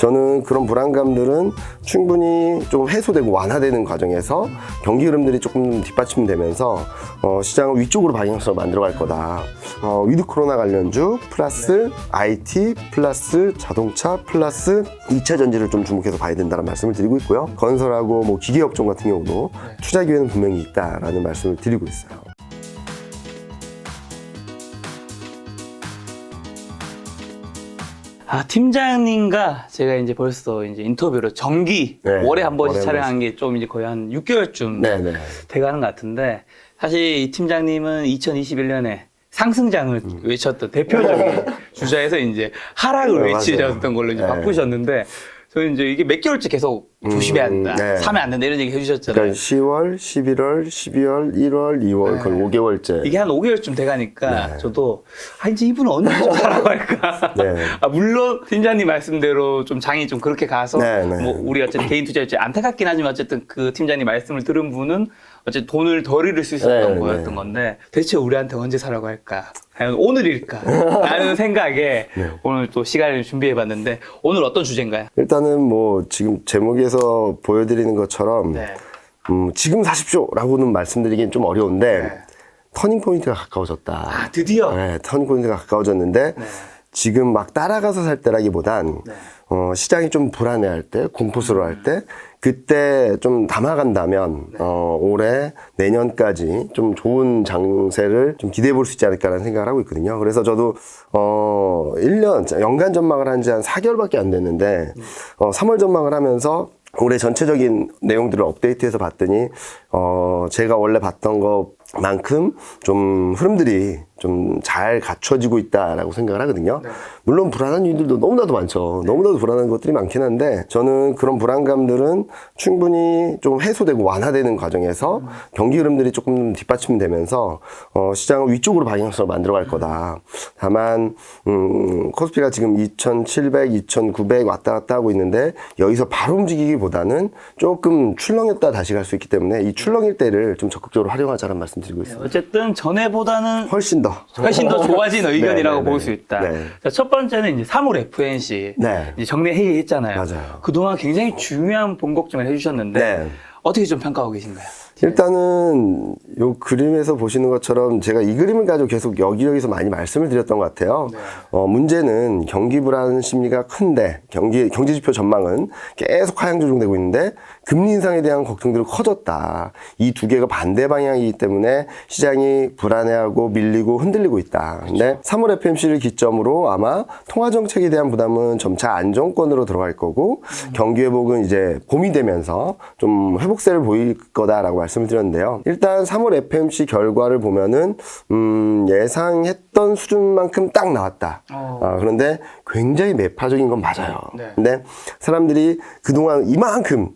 저는 그런 불안감들은 충분히 좀 해소되고 완화되는 과정에서 경기 흐름들이 조금 뒷받침되면서 시장을 위쪽으로 방향성을 만들어갈 거다. 위드 코로나 관련주 플러스 IT 플러스 자동차 플러스 2차 전지를 좀 주목해서 봐야 된다는 말씀을 드리고 있고요. 건설하고 뭐 기계업종 같은 경우도 투자 기회는 분명히 있다라는 말씀을 드리고 있어요. 팀장님과 제가 이제 벌써 이제 인터뷰로 정기 월에 한 번씩 월에 촬영한 게 좀 이제 거의 한 6개월쯤 돼가는 것 같은데, 사실 이 팀장님은 2021년에 상승장을 외쳤던 대표적인 주자에서 이제 하락을 외치셨던 걸로 이제 바꾸셨는데, 저는 이제 이게 몇 개월째 계속 조심해야 한다, 사면 안 된다 이런 얘기 해주셨잖아요. 그러니까 10월, 11월, 12월, 1월, 2월 거의 5개월째. 이게 한 5개월쯤 돼가니까 저도 이제 이분은 언제 좀 사라고 할까. 물론 팀장님 말씀대로 좀 장이 좀 그렇게 가서 뭐 우리 어쨌든 개인 투자였지 안타깝긴 하지만 어쨌든 그 팀장님 말씀을 들은 분은 어쨌든 돈을 덜 잃을 수 있었던 거였던 건데, 대체 우리한테 언제 사라고 할까? 과연 오늘일까? 라는 생각에 오늘 또 시간을 준비해봤는데, 오늘 어떤 주제인가요? 일단은 뭐 지금 제목에서 보여드리는 것처럼 지금 사십시오 라고는 말씀드리긴 좀 어려운데 터닝 포인트가 가까워졌다. 드디어? 터닝 포인트가 가까워졌는데 지금 막 따라가서 살 때라기보단 시장이 좀 불안해할 때, 공포스러워할 때, 그때 좀 담아간다면 올해 내년까지 좀 좋은 장세를 좀 기대해 볼 수 있지 않을까라는 생각을 하고 있거든요. 그래서 저도 1년 연간 전망을 한 지 한 4개월밖에 안 됐는데 3월 전망을 하면서 올해 전체적인 내용들을 업데이트해서 봤더니 제가 원래 봤던 것만큼 좀 흐름들이 좀 잘 갖춰지고 있다라고 생각을 하거든요. 물론 불안한 이유들도 너무나도 많죠. 너무나도 불안한 것들이 많긴 한데, 저는 그런 불안감들은 충분히 좀 해소되고 완화되는 과정에서 경기 흐름들이 조금 뒷받침되면서 시장을 위쪽으로 방향성을 만들어갈 거다. 다만 코스피가 지금 2,700, 2,900 왔다 갔다 하고 있는데, 여기서 바로 움직이기보다는 조금 출렁였다 다시 갈 수 있기 때문에 이 출렁일 때를 좀 적극적으로 활용하자는 말씀 드리고 있습니다. 어쨌든 전에보다는 훨씬 더 좋아진 의견이라고 볼 수 있다. 자, 첫 번째는 이제 3월 FNC 이제 정례 회의 했잖아요. 맞아요. 그동안 굉장히 중요한 본걱정을 해주셨는데 어떻게 좀 평가하고 계신가요? 일단은 요 그림에서 보시는 것처럼 제가 이 그림을 가지고 계속 여기저기서 많이 말씀을 드렸던 것 같아요. 문제는 경기 불안 심리가 큰데 경제지표 전망은 계속 하향 조정되고 있는데 금리 인상에 대한 걱정들이 커졌다. 이 두 개가 반대 방향이기 때문에 시장이 불안해하고 밀리고 흔들리고 있다. 근데 3월 FMC를 기점으로 아마 통화 정책에 대한 부담은 점차 안정권으로 들어갈 거고 경기 회복은 이제 봄이 되면서 좀 회복세를 보일 거다라고 말씀을 드렸는데요. 일단 3월 FMC 결과를 보면은 예상했던 수준만큼 딱 나왔다. 그런데 굉장히 매파적인 건 맞아요. 근데 사람들이 그동안 이만큼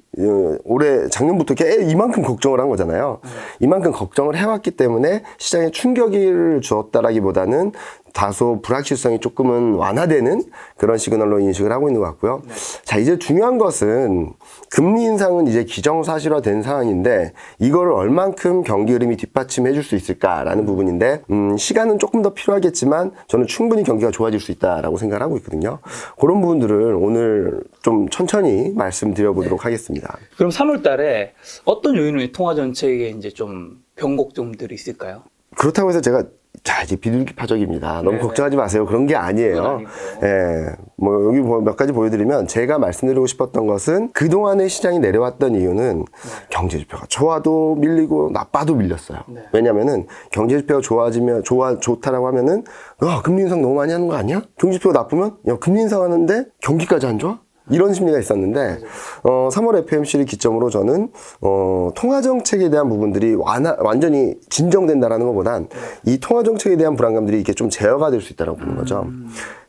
올해 작년부터 이만큼 걱정을 한 거잖아요. 이만큼 걱정을 해왔기 때문에 시장에 충격을 주었다라기보다는 다소 불확실성이 조금은 완화되는 그런 시그널로 인식을 하고 있는 것 같고요. 자, 이제 중요한 것은 금리 인상은 이제 기정사실화된 상황인데 이거를 얼만큼 경기 흐름이 뒷받침해 줄 수 있을까라는 부분인데 시간은 조금 더 필요하겠지만 저는 충분히 경기가 좋아질 수 있다라고 생각을 하고 있거든요. 그런 부분들을 오늘 좀 천천히 말씀드려보도록 하겠습니다. 그럼 3월 달에 어떤 요인으로 통화 정책에 이제 좀 변곡점들이 있을까요? 그렇다고 해서 제가 이제 비둘기파적입니다. 너무 걱정하지 마세요. 그런 게 아니에요. 뭐 여기 몇 가지 보여드리면 제가 말씀드리고 싶었던 것은 그동안의 시장이 내려왔던 이유는 경제지표가 좋아도 밀리고 나빠도 밀렸어요. 왜냐면은 경제지표가 좋다라고 하면은 금리 인상 너무 많이 하는 거 아니야? 경제지표가 나쁘면 금리 인상하는데 경기까지 안 좋아? 이런 심리가 있었는데 3월 FMC를 기점으로 저는 통화정책에 대한 부분들이 완전히 진정된다라는 것보단 이 통화정책에 대한 불안감들이 이게 좀 제어가 될 수 있다고 보는 거죠.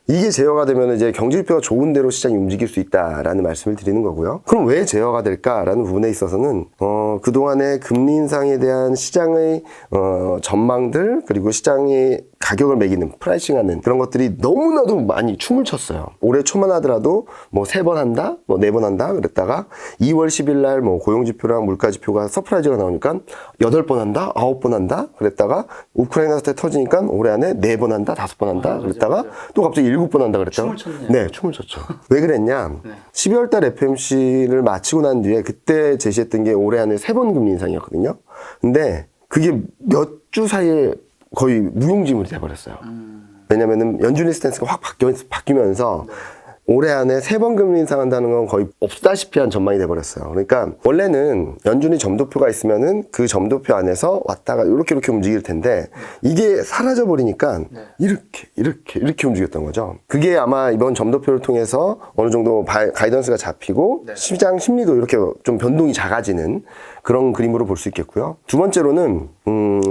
이게 제어가 되면 이제 경제지표가 좋은 대로 시장이 움직일 수 있다라는 말씀을 드리는 거고요. 그럼 왜 제어가 될까라는 부분에 있어서는 그동안의 금리 인상에 대한 시장의 전망들, 그리고 시장이 가격을 매기는 프라이싱하는 그런 것들이 너무나도 많이 춤을 췄어요. 올해 초만 하더라도 뭐 3번 한다, 뭐 4번 한다 그랬다가 2월 10일 날 뭐 고용지표랑 물가지표가 서프라이즈가 나오니까 8번 한다, 9번 한다 그랬다가 우크라이나 사태 터지니까 올해 안에 4번 한다, 5번 한다 그랬다가 또 갑자기 7번 한다 그랬죠? 춤을 췄네요. 네, 춤을 췄죠. 왜 그랬냐? 네. 12월 달 FMC를 마치고 난 뒤에 그때 제시했던 게 올해 안에 3번 금리 인상이었거든요. 근데 그게 몇 주 사이에 거의 무용지물이 돼버렸어요. 왜냐면은 연준이 스탠스가 확 바뀌면서 올해 안에 3번 금리 인상한다는 건 거의 없다시피 한 전망이 돼버렸어요. 그러니까 원래는 연준이 점도표가 있으면은 그 점도표 안에서 왔다가 이렇게 움직일 텐데 이게 사라져 버리니까 이렇게 움직였던 거죠. 그게 아마 이번 점도표를 통해서 어느 정도 가이던스가 잡히고 시장 심리도 이렇게 좀 변동이 작아지는 그런 그림으로 볼 수 있겠고요. 두 번째로는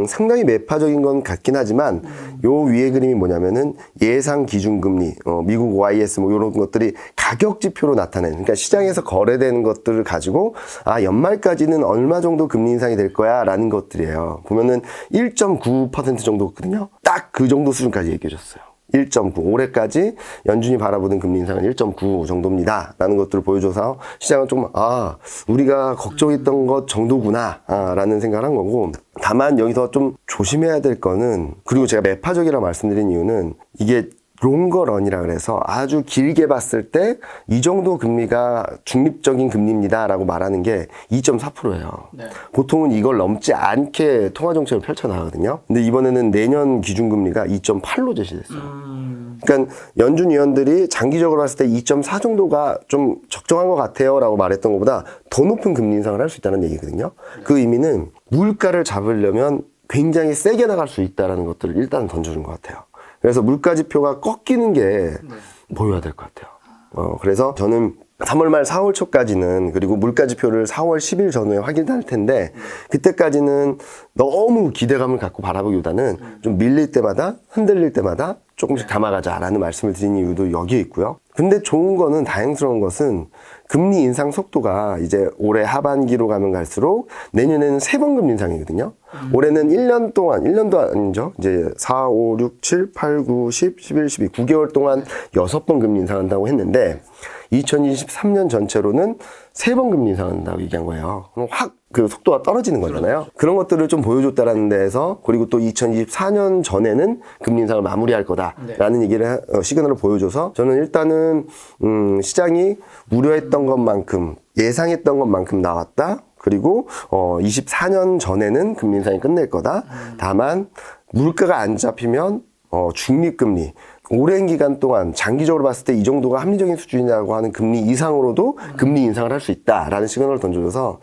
상당히 매파적인 건 같긴 하지만 요 위에 그림이 뭐냐면은 예상 기준금리, 미국 YS 뭐 이런 것들이 가격 지표로 나타내는, 그러니까 시장에서 거래되는 것들을 가지고 연말까지는 얼마 정도 금리 인상이 될 거야 라는 것들이에요. 보면은 1.9% 정도거든요. 딱 그 정도 수준까지 얘기해 줬어요. 1.9. 올해까지 연준이 바라보는 금리 인상은 1.9 정도입니다. 라는 것들을 보여줘서 시장은 좀, 우리가 걱정했던 것 정도구나. 라는 생각을 한 거고. 다만 여기서 좀 조심해야 될 거는, 그리고 제가 매파적이라고 말씀드린 이유는 이게 롱거런이라 그래서 아주 길게 봤을 때 이 정도 금리가 중립적인 금리입니다 라고 말하는 게 2.4%예요. 네. 보통은 이걸 넘지 않게 통화정책을 펼쳐나가거든요. 근데 이번에는 내년 기준금리가 2.8로 제시됐어요. 그러니까 연준 위원들이 장기적으로 봤을 때 2.4 정도가 좀 적정한 것 같아요 라고 말했던 것보다 더 높은 금리 인상을 할 수 있다는 얘기거든요. 그 의미는 물가를 잡으려면 굉장히 세게 나갈 수 있다는 것들을 일단 던져준 것 같아요. 그래서 물가 지표가 꺾이는 게 보여야 될 것 같아요. 그래서 저는 3월 말 4월 초까지는, 그리고 물가 지표를 4월 10일 전후에 확인할 텐데 그때까지는 너무 기대감을 갖고 바라보기보다는 좀 밀릴 때마다, 흔들릴 때마다 조금씩 담아가자라는 말씀을 드린 이유도 여기에 있고요. 근데 좋은 거는, 다행스러운 것은 금리 인상 속도가 이제 올해 하반기로 가면 갈수록 내년에는 3번 금리 인상이거든요. 올해는 1년도 아니죠. 이제 4, 5, 6, 7, 8, 9, 10, 11, 12, 9개월 동안 6번 금리 인상한다고 했는데 2023년 전체로는 3번 금리 인상한다고 얘기한 거예요. 그럼 확 그 속도가 떨어지는 거잖아요. 그런 것들을 좀 보여줬다라는 데에서, 그리고 또 2024년 전에는 금리 인상을 마무리할 거다라는 얘기를 시그널을 보여줘서 저는 일단은 시장이 우려했던 것만큼, 예상했던 것만큼 나왔다. 그리고 24년 전에는 금리 인상이 끝낼 거다. 다만 물가가 안 잡히면 중립금리, 오랜 기간 동안 장기적으로 봤을 때 이 정도가 합리적인 수준이라고 하는 금리 이상으로도 금리 인상을 할 수 있다라는 시그널을 던져줘서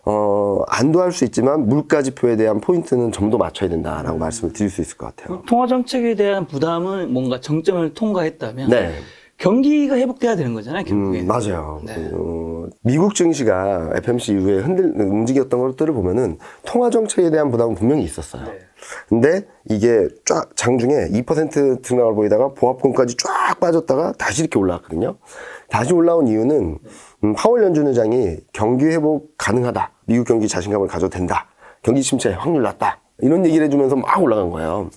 안도할 수 있지만 물가 지표에 대한 포인트는 좀 더 맞춰야 된다라고 말씀을 드릴 수 있을 것 같아요. 통화 정책에 대한 부담은 뭔가 정점을 통과했다면 경기가 회복돼야 되는 거잖아요, 결국에. 맞아요. 미국 증시가 FMC 이후에 움직였던 것들을 보면은 통화 정책에 대한 부담은 분명히 있었어요. 근데 이게 쫙 장중에 2% 등락을 보이다가 보합권까지 쫙 빠졌다가 다시 이렇게 올라왔거든요. 다시 올라온 이유는 파월 연준 의장이 경기 회복 가능하다. 미국 경기 자신감을 가져도 된다. 경기 침체 확률 낮다. 이런 얘기를 해주면서 막 올라간 거예요.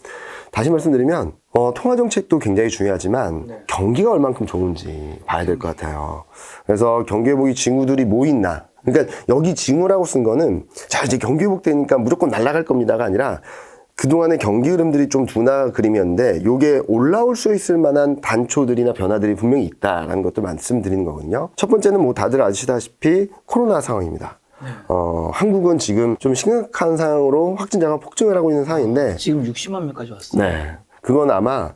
다시 말씀드리면 통화정책도 굉장히 중요하지만 경기가 얼만큼 좋은지 봐야 될 것 같아요. 그래서 경기 회복이 징후들이 뭐 있나. 그러니까 여기 징후라고 쓴 거는 자 이제 경기 회복되니까 무조건 날아갈 겁니다가 아니라 그동안의 경기 흐름들이 좀 둔화 그림이었는데 요게 올라올 수 있을 만한 단초들이나 변화들이 분명히 있다라는 것들 말씀드리는 거거든요. 첫 번째는 뭐 다들 아시다시피 코로나 상황입니다. 한국은 지금 좀 심각한 상황으로 확진자가 폭증을 하고 있는 상황인데 지금 60만 명까지 왔어요. 네. 그건 아마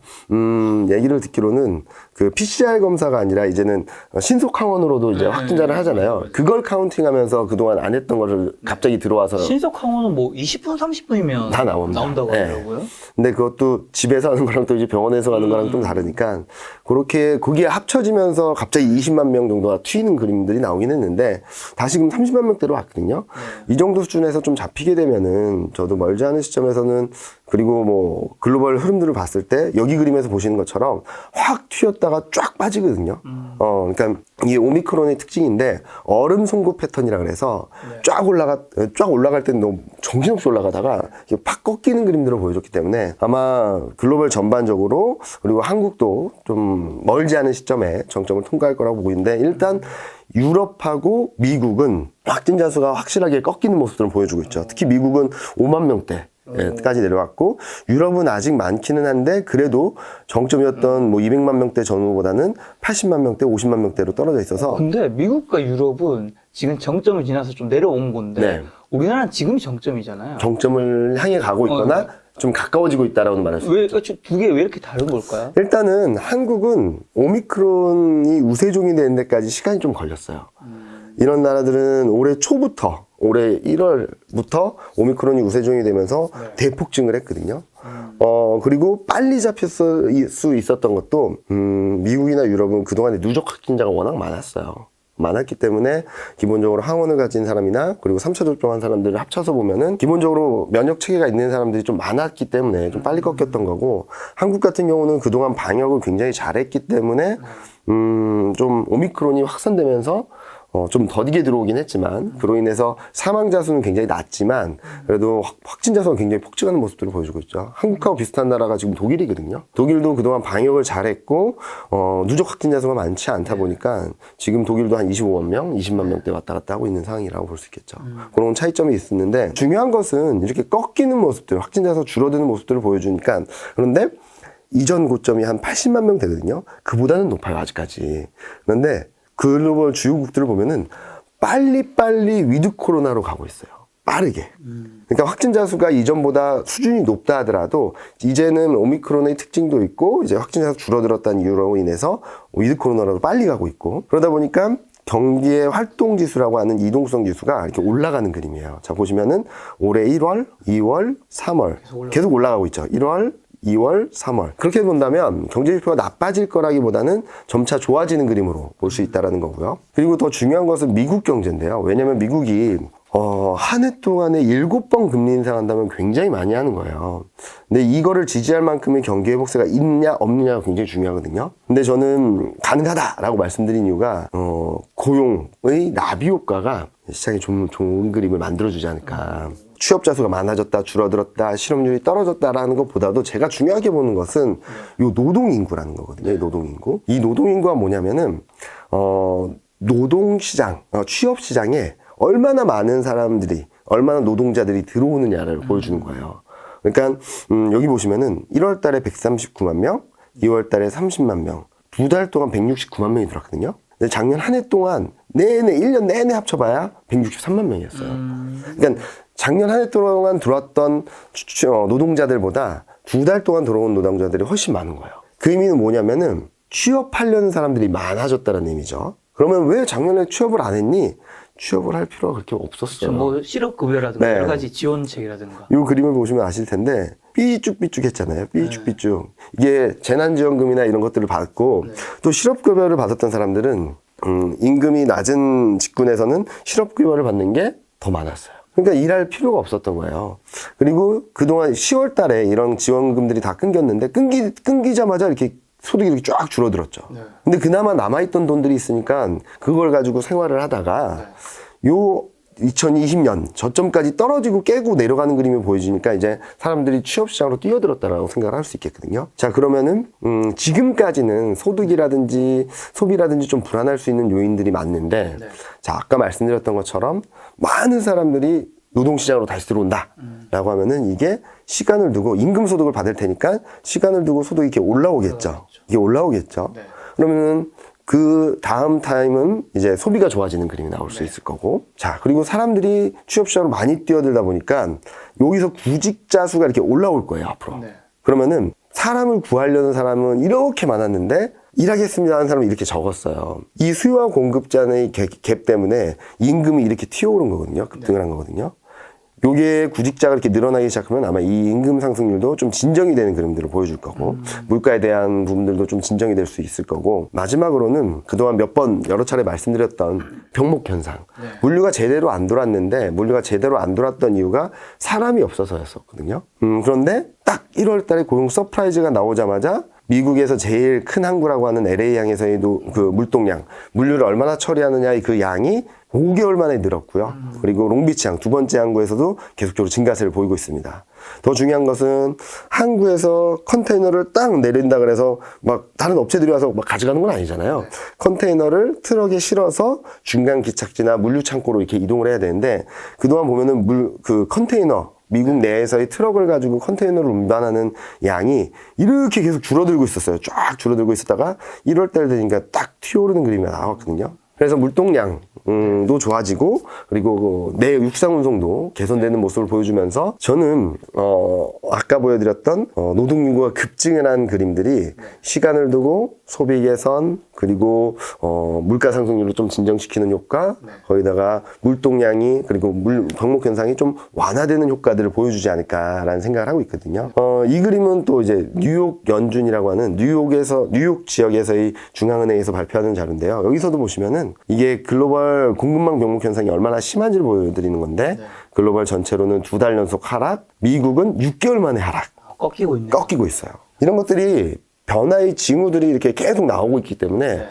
얘기를 듣기로는 그 PCR 검사가 아니라 이제는 신속 항원으로도 이제 확진자를 하잖아요. 그걸 카운팅하면서 그동안 안 했던 거를 갑자기 들어와서 신속 항원은 뭐 20분, 30분이면 다 나온다고 하더라고요. 근데 그것도 집에서 하는 거랑 또 이제 병원에서 하는 거랑 좀 다르니까 그렇게 거기에 합쳐지면서 갑자기 20만 명 정도가 튀는 그림들이 나오긴 했는데 다시금 30만 명대로 왔거든요. 이 정도 수준에서 좀 잡히게 되면은 저도 멀지 않은 시점에서는, 그리고 뭐 글로벌 흐름들을 봤을 때 여기 그림에서 보시는 것처럼 확 튀었다가 쫙 빠지거든요. 그러니까 이게 오미크론의 특징인데 얼음 송고 패턴이라 그래서 쫙 올라갈 때는 너무 정신없이 올라가다가 팍 꺾이는 그림들을 보여줬기 때문에 아마 글로벌 전반적으로, 그리고 한국도 좀 멀지 않은 시점에 정점을 통과할 거라고 보고 있는데, 일단 유럽하고 미국은 확진자 수가 확실하게 꺾이는 모습들을 보여주고 있죠. 특히 미국은 5만 명대 까지 내려왔고, 유럽은 아직 많기는 한데 그래도 정점이었던 뭐 200만 명대 전후보다는 80만 명대, 50만 명대로 떨어져 있어서. 근데 미국과 유럽은 지금 정점을 지나서 좀 내려온 건데 네. 우리나라는 지금이 정점이잖아요. 정점을 향해 가고 있거나 좀 가까워지고 있다라고 말할 수 있죠. 두 개 왜 이렇게 다른 걸까요? 일단은 한국은 오미크론이 우세종이 되는 데까지 시간이 좀 걸렸어요. 이런 나라들은 올해 초부터, 올해 1월부터 오미크론이 우세종이 되면서 대폭증을 했거든요. 그리고 빨리 잡힐 수 있었던 것도, 미국이나 유럽은 그동안에 누적 확진자가 워낙 많았기 때문에 기본적으로 항원을 가진 사람이나 그리고 3차 접종한 사람들을 합쳐서 보면은 기본적으로 면역 체계가 있는 사람들이 좀 많았기 때문에 좀 빨리 꺾였던 거고, 한국 같은 경우는 그동안 방역을 굉장히 잘했기 때문에 좀 오미크론이 확산되면서 좀 더디게 들어오긴 했지만 그로 인해서 사망자 수는 굉장히 낮지만 그래도 확진자 수가 굉장히 폭증하는 모습들을 보여주고 있죠. 한국하고 비슷한 나라가 지금 독일이거든요. 독일도 그동안 방역을 잘했고 누적 확진자 수가 많지 않다 보니까 지금 독일도 한 25만 명, 20만 명대 왔다 갔다 하고 있는 상황이라고 볼 수 있겠죠. 그런 차이점이 있었는데 중요한 것은 이렇게 꺾이는 모습들, 확진자 수 줄어드는 모습들을 보여주니까. 그런데 이전 고점이 한 80만 명 되거든요. 그보다는 높아요, 아직까지. 그런데 글로벌 주요국들을 보면은 빨리빨리 위드 코로나로 가고 있어요. 빠르게. 그러니까 확진자 수가 이전보다 수준이 높다 하더라도 이제는 오미크론의 특징도 있고 이제 확진자 수 줄어들었다는 이유로 인해서 위드 코로나로 빨리 가고 있고, 그러다 보니까 경기의 활동 지수라고 하는 이동성 지수가 이렇게 올라가는 그림이에요. 자, 보시면은 올해 1월, 2월, 3월 계속 올라가고 있죠. 1월, 2월, 3월. 그렇게 본다면 경제지표가 나빠질 거라기보다는 점차 좋아지는 그림으로 볼 수 있다는 거고요. 그리고 더 중요한 것은 미국 경제인데요. 왜냐면 미국이 한 해 동안에 7번 금리 인상한다면 굉장히 많이 하는 거예요. 근데 이거를 지지할 만큼의 경기 회복세가 있냐 없느냐가 굉장히 중요하거든요. 근데 저는 가능하다라고 말씀드린 이유가 고용의 나비 효과가 시장에 좀 좋은 그림을 만들어주지 않을까. 취업자 수가 많아졌다, 줄어들었다, 실업률이 떨어졌다라는 것보다도 제가 중요하게 보는 것은 요 노동인구라는 거거든요. 노동인구. 이 노동인구가 뭐냐면은 노동시장, 취업시장에 얼마나 많은 사람들이, 얼마나 노동자들이 들어오느냐를 보여주는 거예요. 그러니까 여기 보시면은 1월 달에 139만 명, 2월 달에 30만 명, 2달 동안 169만 명이 들어왔거든요. 근데 작년 한 해 동안 1년 내내 합쳐봐야 163만 명이었어요. 그러니까 작년 한 해 동안 들어왔던 노동자들보다 2달 동안 들어온 노동자들이 훨씬 많은 거예요. 그 의미는 뭐냐면은 취업하려는 사람들이 많아졌다는 의미죠. 그러면 왜 작년에 취업을 안 했니? 취업을 할 필요가 그렇게 없었어요. 뭐 실업급여라든가 여러 가지 지원책이라든가. 이 그림을 보시면 아실 텐데 삐쭉삐쭉 했잖아요. 삐쭉삐쭉. 이게 재난지원금이나 이런 것들을 받고 또 실업급여를 받았던 사람들은 임금이 낮은 직군에서는 실업급여를 받는 게 더 많았어요. 그러니까 일할 필요가 없었던 거예요. 그리고 그동안 10월 달에 이런 지원금들이 다 끊겼는데 끊기자마자 이렇게 소득이 이렇게 쫙 줄어들었죠. 근데 그나마 남아있던 돈들이 있으니까 그걸 가지고 생활을 하다가 요 2020년 저점까지 떨어지고 깨고 내려가는 그림을 보여주니까 이제 사람들이 취업시장으로 뛰어들었다라고 생각을 할 수 있겠거든요. 자, 그러면은 지금까지는 소득이라든지 소비라든지 좀 불안할 수 있는 요인들이 많는데 자, 아까 말씀드렸던 것처럼 많은 사람들이 노동시장으로 다시 들어온다 라고 하면은 이게 시간을 두고 임금소득을 받을 테니까 시간을 두고 소득이 이렇게 올라오겠죠. 이게 올라오겠죠. 그러면은 그 다음 타임은 이제 소비가 좋아지는 그림이 나올 수 있을 거고. 자, 그리고 사람들이 취업시장으로 많이 뛰어들다 보니까 여기서 구직자 수가 이렇게 올라올 거예요, 앞으로. 그러면은 사람을 구하려는 사람은 이렇게 많았는데 일하겠습니다 하는 사람은 이렇게 적었어요. 이 수요와 공급자의 갭 때문에 임금이 이렇게 튀어오른 거거든요. 급등을 한 거거든요. 요게 구직자가 이렇게 늘어나기 시작하면 아마 이 임금 상승률도 좀 진정이 되는 그림들을 보여줄 거고 물가에 대한 부분들도 좀 진정이 될 수 있을 거고, 마지막으로는 그동안 몇 번 여러 차례 말씀드렸던 병목 현상. 물류가 제대로 안 돌았는데 물류가 제대로 안 돌았던 이유가 사람이 없어서였었거든요. 그런데 딱 1월 달에 고용 서프라이즈가 나오자마자 미국에서 제일 큰 항구라고 하는 LA항에서의 그 물동량, 물류를 얼마나 처리하느냐의 그 양이 5개월 만에 늘었고요. 그리고 롱비치항, 두 번째 항구에서도 계속적으로 증가세를 보이고 있습니다. 더 중요한 것은 항구에서 컨테이너를 딱 내린다 그래서 막 다른 업체들이 와서 막 가져가는 건 아니잖아요. 컨테이너를 트럭에 실어서 중간 기착지나 물류 창고로 이렇게 이동을 해야 되는데 그동안 보면은 그 컨테이너 미국 내에서의 트럭을 가지고 컨테이너를 운반하는 양이 이렇게 계속 줄어들고 있었어요. 쫙 줄어들고 있었다가 1월 달 되니까 딱 튀어오르는 그림이 나왔거든요. 그래서 물동량도 좋아지고 그리고 내 육상 운송도 개선되는 모습을 보여주면서 저는 아까 보여드렸던 노동인구가 급증을 한 그림들이 시간을 두고 소비 개선 그리고 물가 상승률을 좀 진정시키는 효과 거기다가 물동량이 그리고 병목 현상이 좀 완화되는 효과들을 보여주지 않을까라는 생각을 하고 있거든요. 이 그림은 또 이제 뉴욕 연준이라고 하는 뉴욕 지역에서의 중앙은행에서 발표하는 자료인데요. 여기서도 보시면은 이게 글로벌 공급망 병목 현상이 얼마나 심한지를 보여드리는 건데 글로벌 전체로는 2달 연속 하락, 미국은 6개월 만에 하락. 꺾이고 있네요. 꺾이고 있어요. 이런 것들이 변화의 징후들이 이렇게 계속 나오고 있기 때문에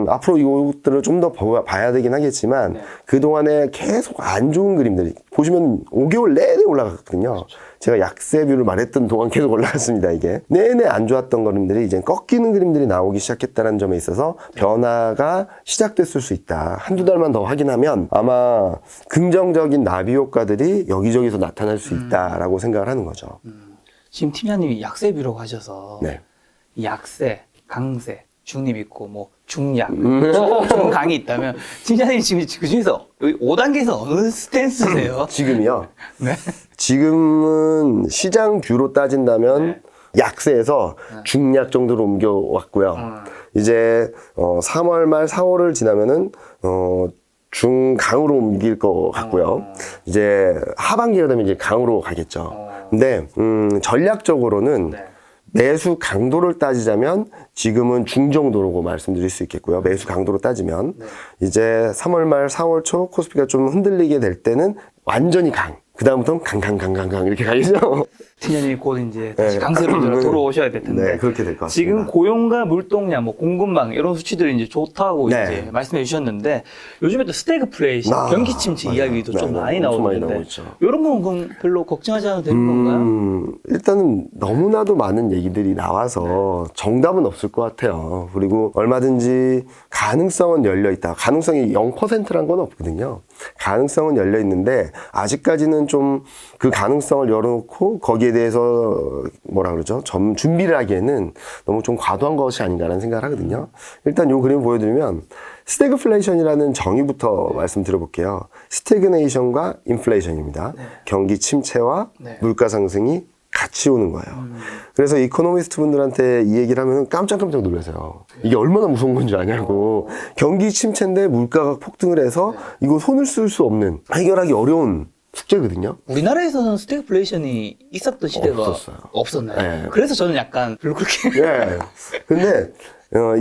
앞으로 이것들을 좀 더 봐야 되긴 하겠지만 그동안에 계속 안 좋은 그림들이 보시면 5개월 내내 올라갔거든요. 그렇죠. 제가 약세뷰를 말했던 동안 계속 올라갔습니다. 이게 내내 안 좋았던 그림들이 이제 꺾이는 그림들이 나오기 시작했다는 점에 있어서 변화가 시작됐을 수 있다. 한두 달만 더 확인하면 아마 긍정적인 나비 효과들이 여기저기서 나타날 수 있다라고 생각을 하는 거죠. 지금 팀장님이 약세뷰라고 하셔서 이 약세, 강세, 중립 있고 뭐 중약, 중강이 있다면 팀장님 지금 그 중에서 5단계에서 어느 스탠스세요? 지금이요? 네. 지금은 시장 뷰로 따진다면 약세에서 중약 정도로 옮겨왔고요. 이제 3월 말 4월을 지나면은 중강으로 옮길 것 같고요. 이제 하반기가 되면 이제 강으로 가겠죠. 근데 전략적으로는 매수 강도를 따지자면 지금은 중정도라고 말씀드릴 수 있겠고요. 매수 강도로 따지면 이제 3월 말 4월 초 코스피가 좀 흔들리게 될 때는 완전히 강. 그 다음부터는 강강 이렇게 가겠죠. 팀장님이 곧 이제 다시 강세로 돌아오셔야 될 텐데. 네, 그렇게 될 것 같습니다. 지금 고용과 물동량, 뭐 공급망 이런 수치들이 이제 좋다고 이제 말씀해 주셨는데 요즘에 또 스태그플레이션, 경기 침체 이야기도 좀 많이 나오고 있는데 이런 건 그럼 별로 걱정하지 않아도 되는 건가요? 일단은 너무나도 많은 얘기들이 나와서 정답은 없을 것 같아요. 그리고 얼마든지 가능성은 열려 있다. 가능성이 0%란 건 없거든요. 가능성은 열려 있는데 아직까지는 좀 그 가능성을 열어놓고 거기에 대해서 뭐라 그러죠? 준비를 하기에는 너무 좀 과도한 것이 아닌가라는 생각을 하거든요. 일단 요 그림 보여드리면 스태그플레이션이라는 정의부터 말씀드려볼게요. 스태그네이션과 인플레이션입니다. 경기 침체와 물가 상승이 같이 오는 거예요. 그래서 이코노미스트 분들한테 이 얘기를 하면 깜짝깜짝 놀라세요. 이게 얼마나 무서운 건지 아냐고. 경기 침체인데 물가가 폭등을 해서 이거 손을 쓸 수 없는, 해결하기 어려운 숙제거든요. 우리나라에서는 스태그플레이션이 있었던 시대가 없었나요? 네. 그래서 저는 약간 별로 그렇게. 네. 근데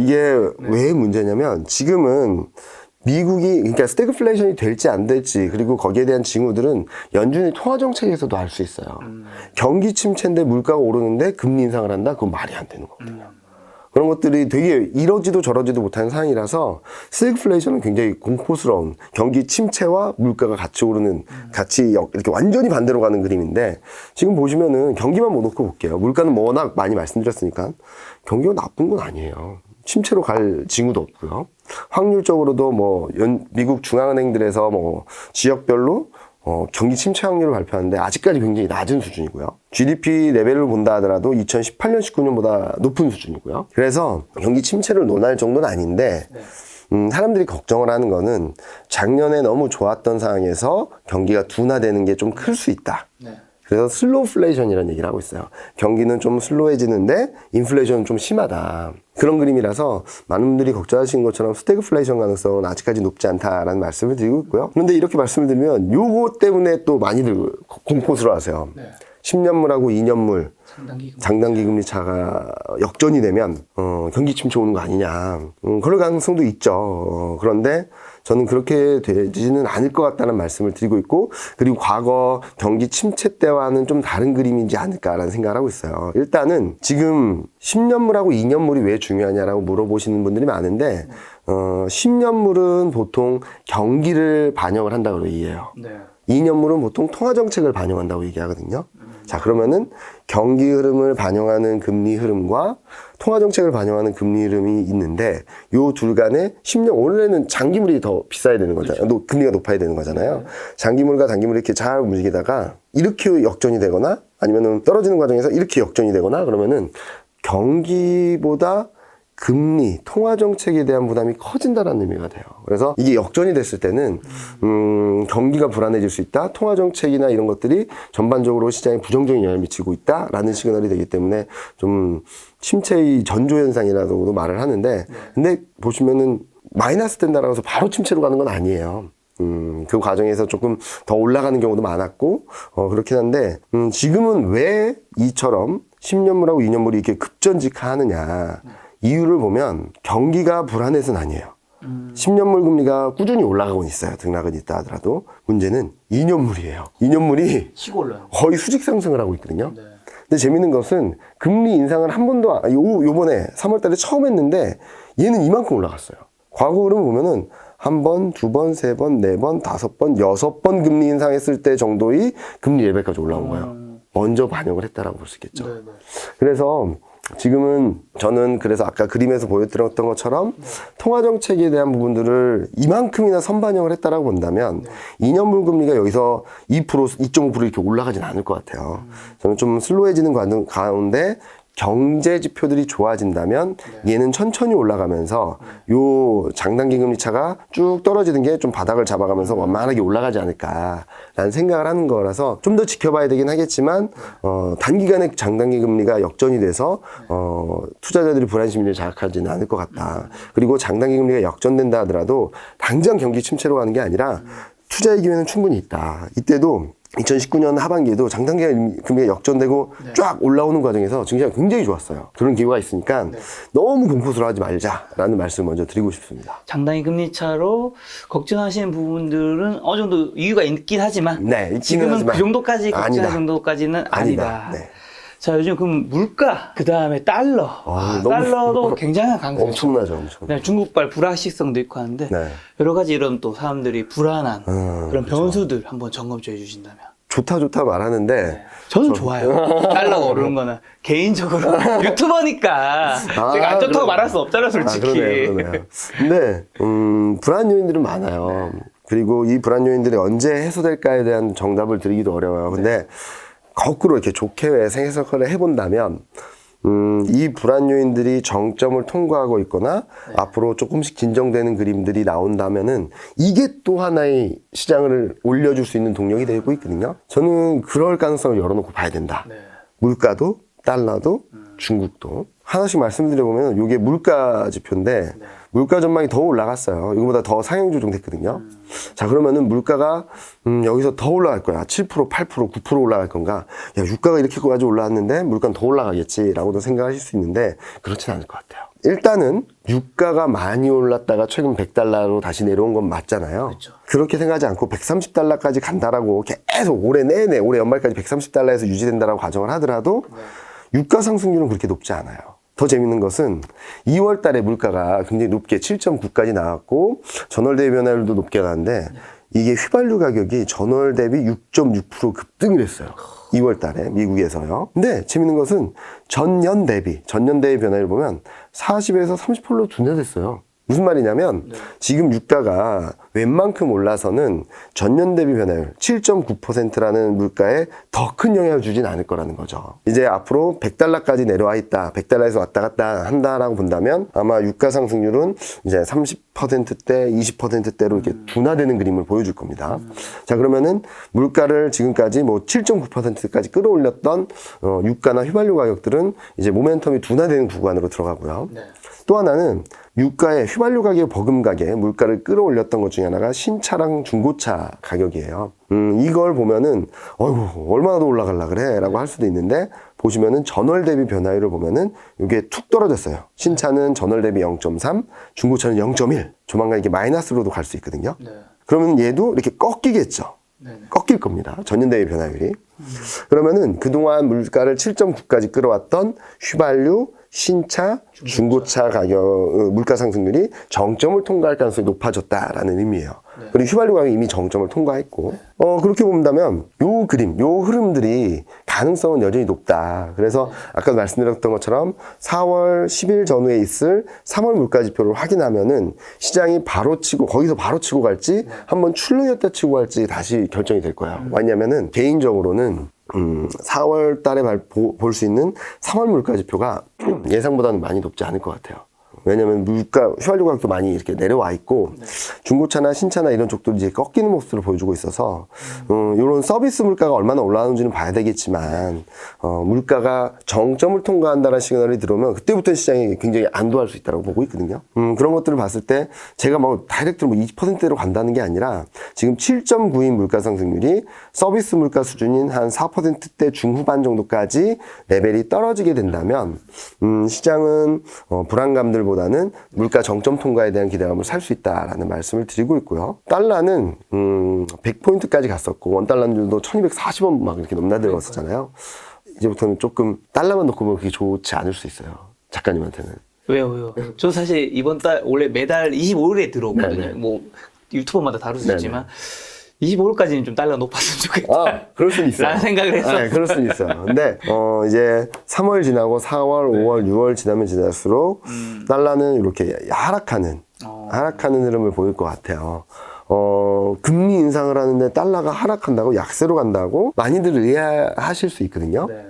이게 왜 문제냐면 지금은 미국이 그러니까 스태그플레이션이 될지 안 될지 그리고 거기에 대한 징후들은 연준의 통화 정책에서도 알 수 있어요. 경기 침체인데 물가가 오르는데 금리 인상을 한다? 그건 말이 안 되는 거거든요. 그런 것들이 되게 이러지도 저러지도 못하는 상황이라서 스태그플레이션은 굉장히 공포스러운 경기 침체와 물가가 같이 오르는 같이 이렇게 완전히 반대로 가는 그림인데 지금 보시면은 경기만 못 놓고 볼게요. 물가는 뭐 워낙 많이 말씀드렸으니까 경기가 나쁜 건 아니에요. 침체로 갈 징후도 없고요. 확률적으로도 뭐 미국 중앙은행들에서 뭐 지역별로 경기 침체 확률을 발표하는데 아직까지 굉장히 낮은 수준이고요. GDP 레벨을 본다 하더라도 2018년, 19년보다 높은 수준이고요. 그래서 경기 침체를 논할 정도는 아닌데 사람들이 걱정을 하는 거는 작년에 너무 좋았던 상황에서 경기가 둔화되는 게 좀 클 수 있다. 그래서 슬로우플레이션이라는 얘기를 하고 있어요. 경기는 좀 슬로해지는데 인플레이션은 좀 심하다. 그런 그림이라서 많은 분들이 걱정하시는 것처럼 스태그플레이션 가능성은 아직까지 높지 않다라는 말씀을 드리고 있고요. 그런데 이렇게 말씀을 드리면 요거 때문에 또 많이들 공포스러워 하세요. 10년물하고 2년물 장단기 금리 차가 역전이 되면 경기 침체 오는 거 아니냐. 그럴 가능성도 있죠. 그런데 저는 그렇게 되지는 않을 것 같다는 말씀을 드리고 있고 그리고 과거 경기 침체 때와는 좀 다른 그림이지 않을까라는 생각을 하고 있어요. 일단은 지금 10년물하고 2년물이 왜 중요하냐라고 물어보시는 분들이 많은데 10년물은 보통 경기를 반영을 한다고 얘기해요. 2년물은 보통 통화정책을 반영한다고 얘기하거든요. 자, 그러면은 경기 흐름을 반영하는 금리 흐름과 통화 정책을 반영하는 금리 흐름이 있는데 요 둘 간에 10년 원래는 장기물이 더 비싸야 되는 거잖아요. 그렇죠. 금리가 높아야 되는 거잖아요. 장기물과 단기물이 이렇게 잘 움직이다가 이렇게 역전이 되거나 아니면은 떨어지는 과정에서 이렇게 역전이 되거나 그러면은 경기보다 금리, 통화 정책에 대한 부담이 커진다라는 의미가 돼요. 그래서 이게 역전이 됐을 때는 경기가 불안해질 수 있다. 통화 정책이나 이런 것들이 전반적으로 시장에 부정적인 영향을 미치고 있다라는 시그널이 되기 때문에 좀 침체의 전조 현상이라고도 말을 하는데, 근데 보시면은 마이너스 된다라고 해서 바로 침체로 가는 건 아니에요. 그 과정에서 조금 더 올라가는 경우도 많았고, 그렇긴 한데, 지금은 왜 이처럼 10년물하고 2년물이 이렇게 급전직하느냐. 이유를 보면 경기가 불안해서는 아니에요. 10년물 금리가 꾸준히 올라가고 있어요. 등락은 있다 하더라도. 문제는 2년물이에요. 2년물이 치고 올라요. 거의 수직 상승을 하고 있거든요. 네. 근데 재밌는 것은 금리 인상을 한 번도, 요번에 3월 달에 처음 했는데 얘는 이만큼 올라갔어요. 과거 흐름을 보면은 한 번, 두 번, 세 번, 네 번, 다섯 번, 여섯 번 금리 인상했을 때 정도의 금리 레벨까지 올라온 거예요. 먼저 반영을 했다라고 볼 수 있겠죠. 네네. 그래서 지금은 저는 그래서 아까 그림에서 보여드렸던 것처럼 통화 정책에 대한 부분들을 이만큼이나 선반영을 했다라고 본다면 2년물 금리가 여기서 2%, 2.5% 이렇게 올라가진 않을 것 같아요. 저는 좀 슬로해지는 가운데 경제 지표들이 좋아진다면 얘는 천천히 올라가면서 요 장단기 금리 차가 쭉 떨어지는 게 좀 바닥을 잡아가면서 완만하게 올라가지 않을까라는 생각을 하는 거라서 좀 더 지켜봐야 되긴 하겠지만 단기간에 장단기 금리가 역전이 돼서 투자자들이 불안 심리를 자극하지는 않을 것 같다. 그리고 장단기 금리가 역전된다 하더라도 당장 경기 침체로 가는 게 아니라 투자의 기회는 충분히 있다. 이때도 2019년 하반기에도 장단기 금리가 역전되고 쫙 올라오는 과정에서 증시가 굉장히 좋았어요. 그런 기회가 있으니까 너무 공포스러워하지 말자라는 말씀을 먼저 드리고 싶습니다. 장단기 금리 차로 걱정하시는 부분들은 어느 정도 이유가 있긴 하지만 지금은 그 정도까지 걱정할 정도까지는 아니다. 네. 자, 요즘 그럼 물가, 그 다음에 달러. 달러도 굉장한 강세. 엄청나죠. 중국발 불확실성도 있고 하는데 여러 가지 이런 또 사람들이 불안한 그런 변수들 한번 점검 좀 해주신다면. 좋다 말하는데 저는 좋아요. 달러가 오르는 거는 개인적으로 유튜버니까 제가 안 좋다고 말할 수 없잖아요, 솔직히. 그러네요. 근데 불안 요인들은 많아요. 그리고 이 불안 요인들이 언제 해소될까에 대한 정답을 드리기도 어려워요. 근데 거꾸로 이렇게 좋게 해석을 해본다면 이 불안 요인들이 정점을 통과하고 있거나 앞으로 조금씩 진정되는 그림들이 나온다면은 이게 또 하나의 시장을 올려줄 수 있는 동력이 되고 있거든요. 저는 그럴 가능성을 열어놓고 봐야 된다. 물가도, 달러도, 중국도. 하나씩 말씀드려보면 이게 물가 지표인데 물가 전망이 더 올라갔어요. 이거보다 더 상향 조정됐거든요. 자, 그러면은 물가가 여기서 더 올라갈 거야. 7%, 8%, 9% 올라갈 건가? 야, 유가가 이렇게까지 올라왔는데 물가는 더 올라가겠지라고도 생각하실 수 있는데 그렇진 않을 것 같아요. 일단은 유가가 많이 올랐다가 최근 100달러로 다시 내려온 건 맞잖아요. 그렇죠. 그렇게 생각하지 않고 130달러까지 간다라고 계속 올해 내내 올해 연말까지 130달러에서 유지된다라고 가정을 하더라도 유가 상승률은 그렇게 높지 않아요. 더 재밌는 것은 2월 달에 물가가 굉장히 높게 7.9까지 나왔고 전월 대비 변화율도 높게 나왔는데 이게 휘발유 가격이 전월 대비 6.6% 급등을 했어요. 2월 달에 미국에서요. 근데 재밌는 것은 전년 대비 변화율 보면 40에서 30%로 둔화됐어요. 무슨 말이냐면 지금 유가가 웬만큼 올라서는 전년 대비 변화율 7.9%라는 물가에 더 큰 영향을 주진 않을 거라는 거죠. 이제 앞으로 100달러까지 내려와 있다. 100달러에서 왔다 갔다 한다라고 본다면 아마 유가 상승률은 이제 30%대, 20%대로 이렇게 둔화되는 그림을 보여줄 겁니다. 자, 그러면은 물가를 지금까지 뭐 7.9%까지 끌어올렸던 유가나 휘발유 가격들은 이제 모멘텀이 둔화되는 구간으로 들어가고요. 또 하나는 유가의 휘발유 가격 버금가게 물가를 끌어올렸던 것 중에 하나가 신차랑 중고차 가격이에요. 이걸 보면은 어이구 얼마나 더 올라갈라 그래 라고 할 수도 있는데 보시면은 전월 대비 변화율을 보면은 이게 툭 떨어졌어요. 신차는 전월 대비 0.3, 중고차는 0.1. 조만간 이게 마이너스로도 갈 수 있거든요. 그러면 얘도 이렇게 꺾이겠죠. 꺾일 겁니다. 전년 대비 변화율이. 그러면은 그동안 물가를 7.9까지 끌어왔던 휘발유, 신차, 중고차 가격, 물가 상승률이 정점을 통과할 가능성이 높아졌다라는 의미예요. 그리고 휘발유 가격이 이미 정점을 통과했고, 그렇게 본다면 요 그림, 요 흐름들이 가능성은 여전히 높다. 그래서 아까 말씀드렸던 것처럼 4월 10일 전후에 있을 3월 물가 지표를 확인하면은 시장이 바로 치고 거기서 바로 치고 갈지 한번 출렁였다 치고 갈지 다시 결정이 될 거예요. 왜냐면은 개인적으로는 4월 달에 볼 수 있는 3월 물가 지표가 예상보다는 많이 높지 않을 것 같아요. 왜냐면 물가, 휘발유 가격도 많이 이렇게 내려와 있고, 중고차나 신차나 이런 쪽도 이제 꺾이는 모습을 보여주고 있어서, 이런 서비스 물가가 얼마나 올라가는지는 봐야 되겠지만, 물가가 정점을 통과한다는 시그널이 들어오면, 그때부터 시장이 굉장히 안도할 수 있다고 보고 있거든요. 그런 것들을 봤을 때, 제가 뭐, 다이렉트로 뭐 20%대로 간다는 게 아니라, 지금 7.9인 물가 상승률이 서비스 물가 수준인 한 4%대 중후반 정도까지 레벨이 떨어지게 된다면, 시장은, 불안감들보다는 물가 정점 통과에 대한 기대감을 살 수 있다라는 말씀을 드리고 있고요. 달러는 100포인트까지 갔었고 원달러율도 1240원 막 이렇게 넘나들었었잖아요. 이제부터는 조금 달러만 놓고 보면 그게 좋지 않을 수 있어요. 작가님한테는. 왜요? 저 사실 이번 달 원래 매달 25일에 들어오거든요. 네네. 뭐 유튜버마다 다를 수 네네. 있지만 25일까지는 좀 달러 높았으면 좋겠다. 그럴 수는 있어요. 라는 생각을 했어. 네, 그럴 수는 있어요. 근데, 이제 3월 지나고 4월, 5월, 6월 지나면 지날수록 달러는 이렇게 하락하는 흐름을 보일 것 같아요. 금리 인상을 하는데 달러가 하락한다고 약세로 간다고 많이들 이해하실 수 있거든요. 네.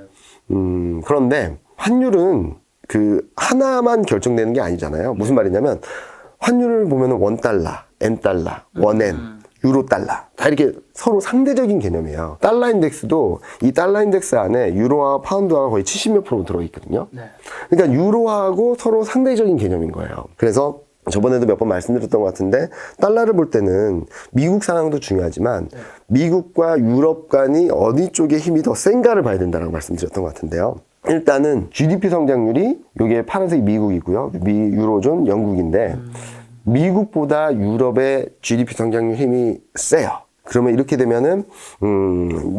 그런데 환율은 그 하나만 결정되는 게 아니잖아요. 무슨 말이냐면 환율을 보면 원달러, 엔달러, 원엔, 유로 달러 다 이렇게 서로 상대적인 개념이에요. 달러 인덱스도 이 달러 인덱스 안에 유로와 파운드가 거의 70몇 프로 들어있거든요. 네. 그러니까 유로하고 서로 상대적인 개념인 거예요. 그래서 저번에도 몇 번 말씀드렸던 것 같은데 달러를 볼 때는 미국 상황도 중요하지만 미국과 유럽 간이 어디 쪽에 힘이 더 센가를 봐야 된다고 말씀드렸던 것 같은데요. 일단은 GDP 성장률이 이게 파란색이 미국이고요. 유로존 영국인데 미국보다 유럽의 GDP 성장률 힘이 세요. 그러면 이렇게 되면은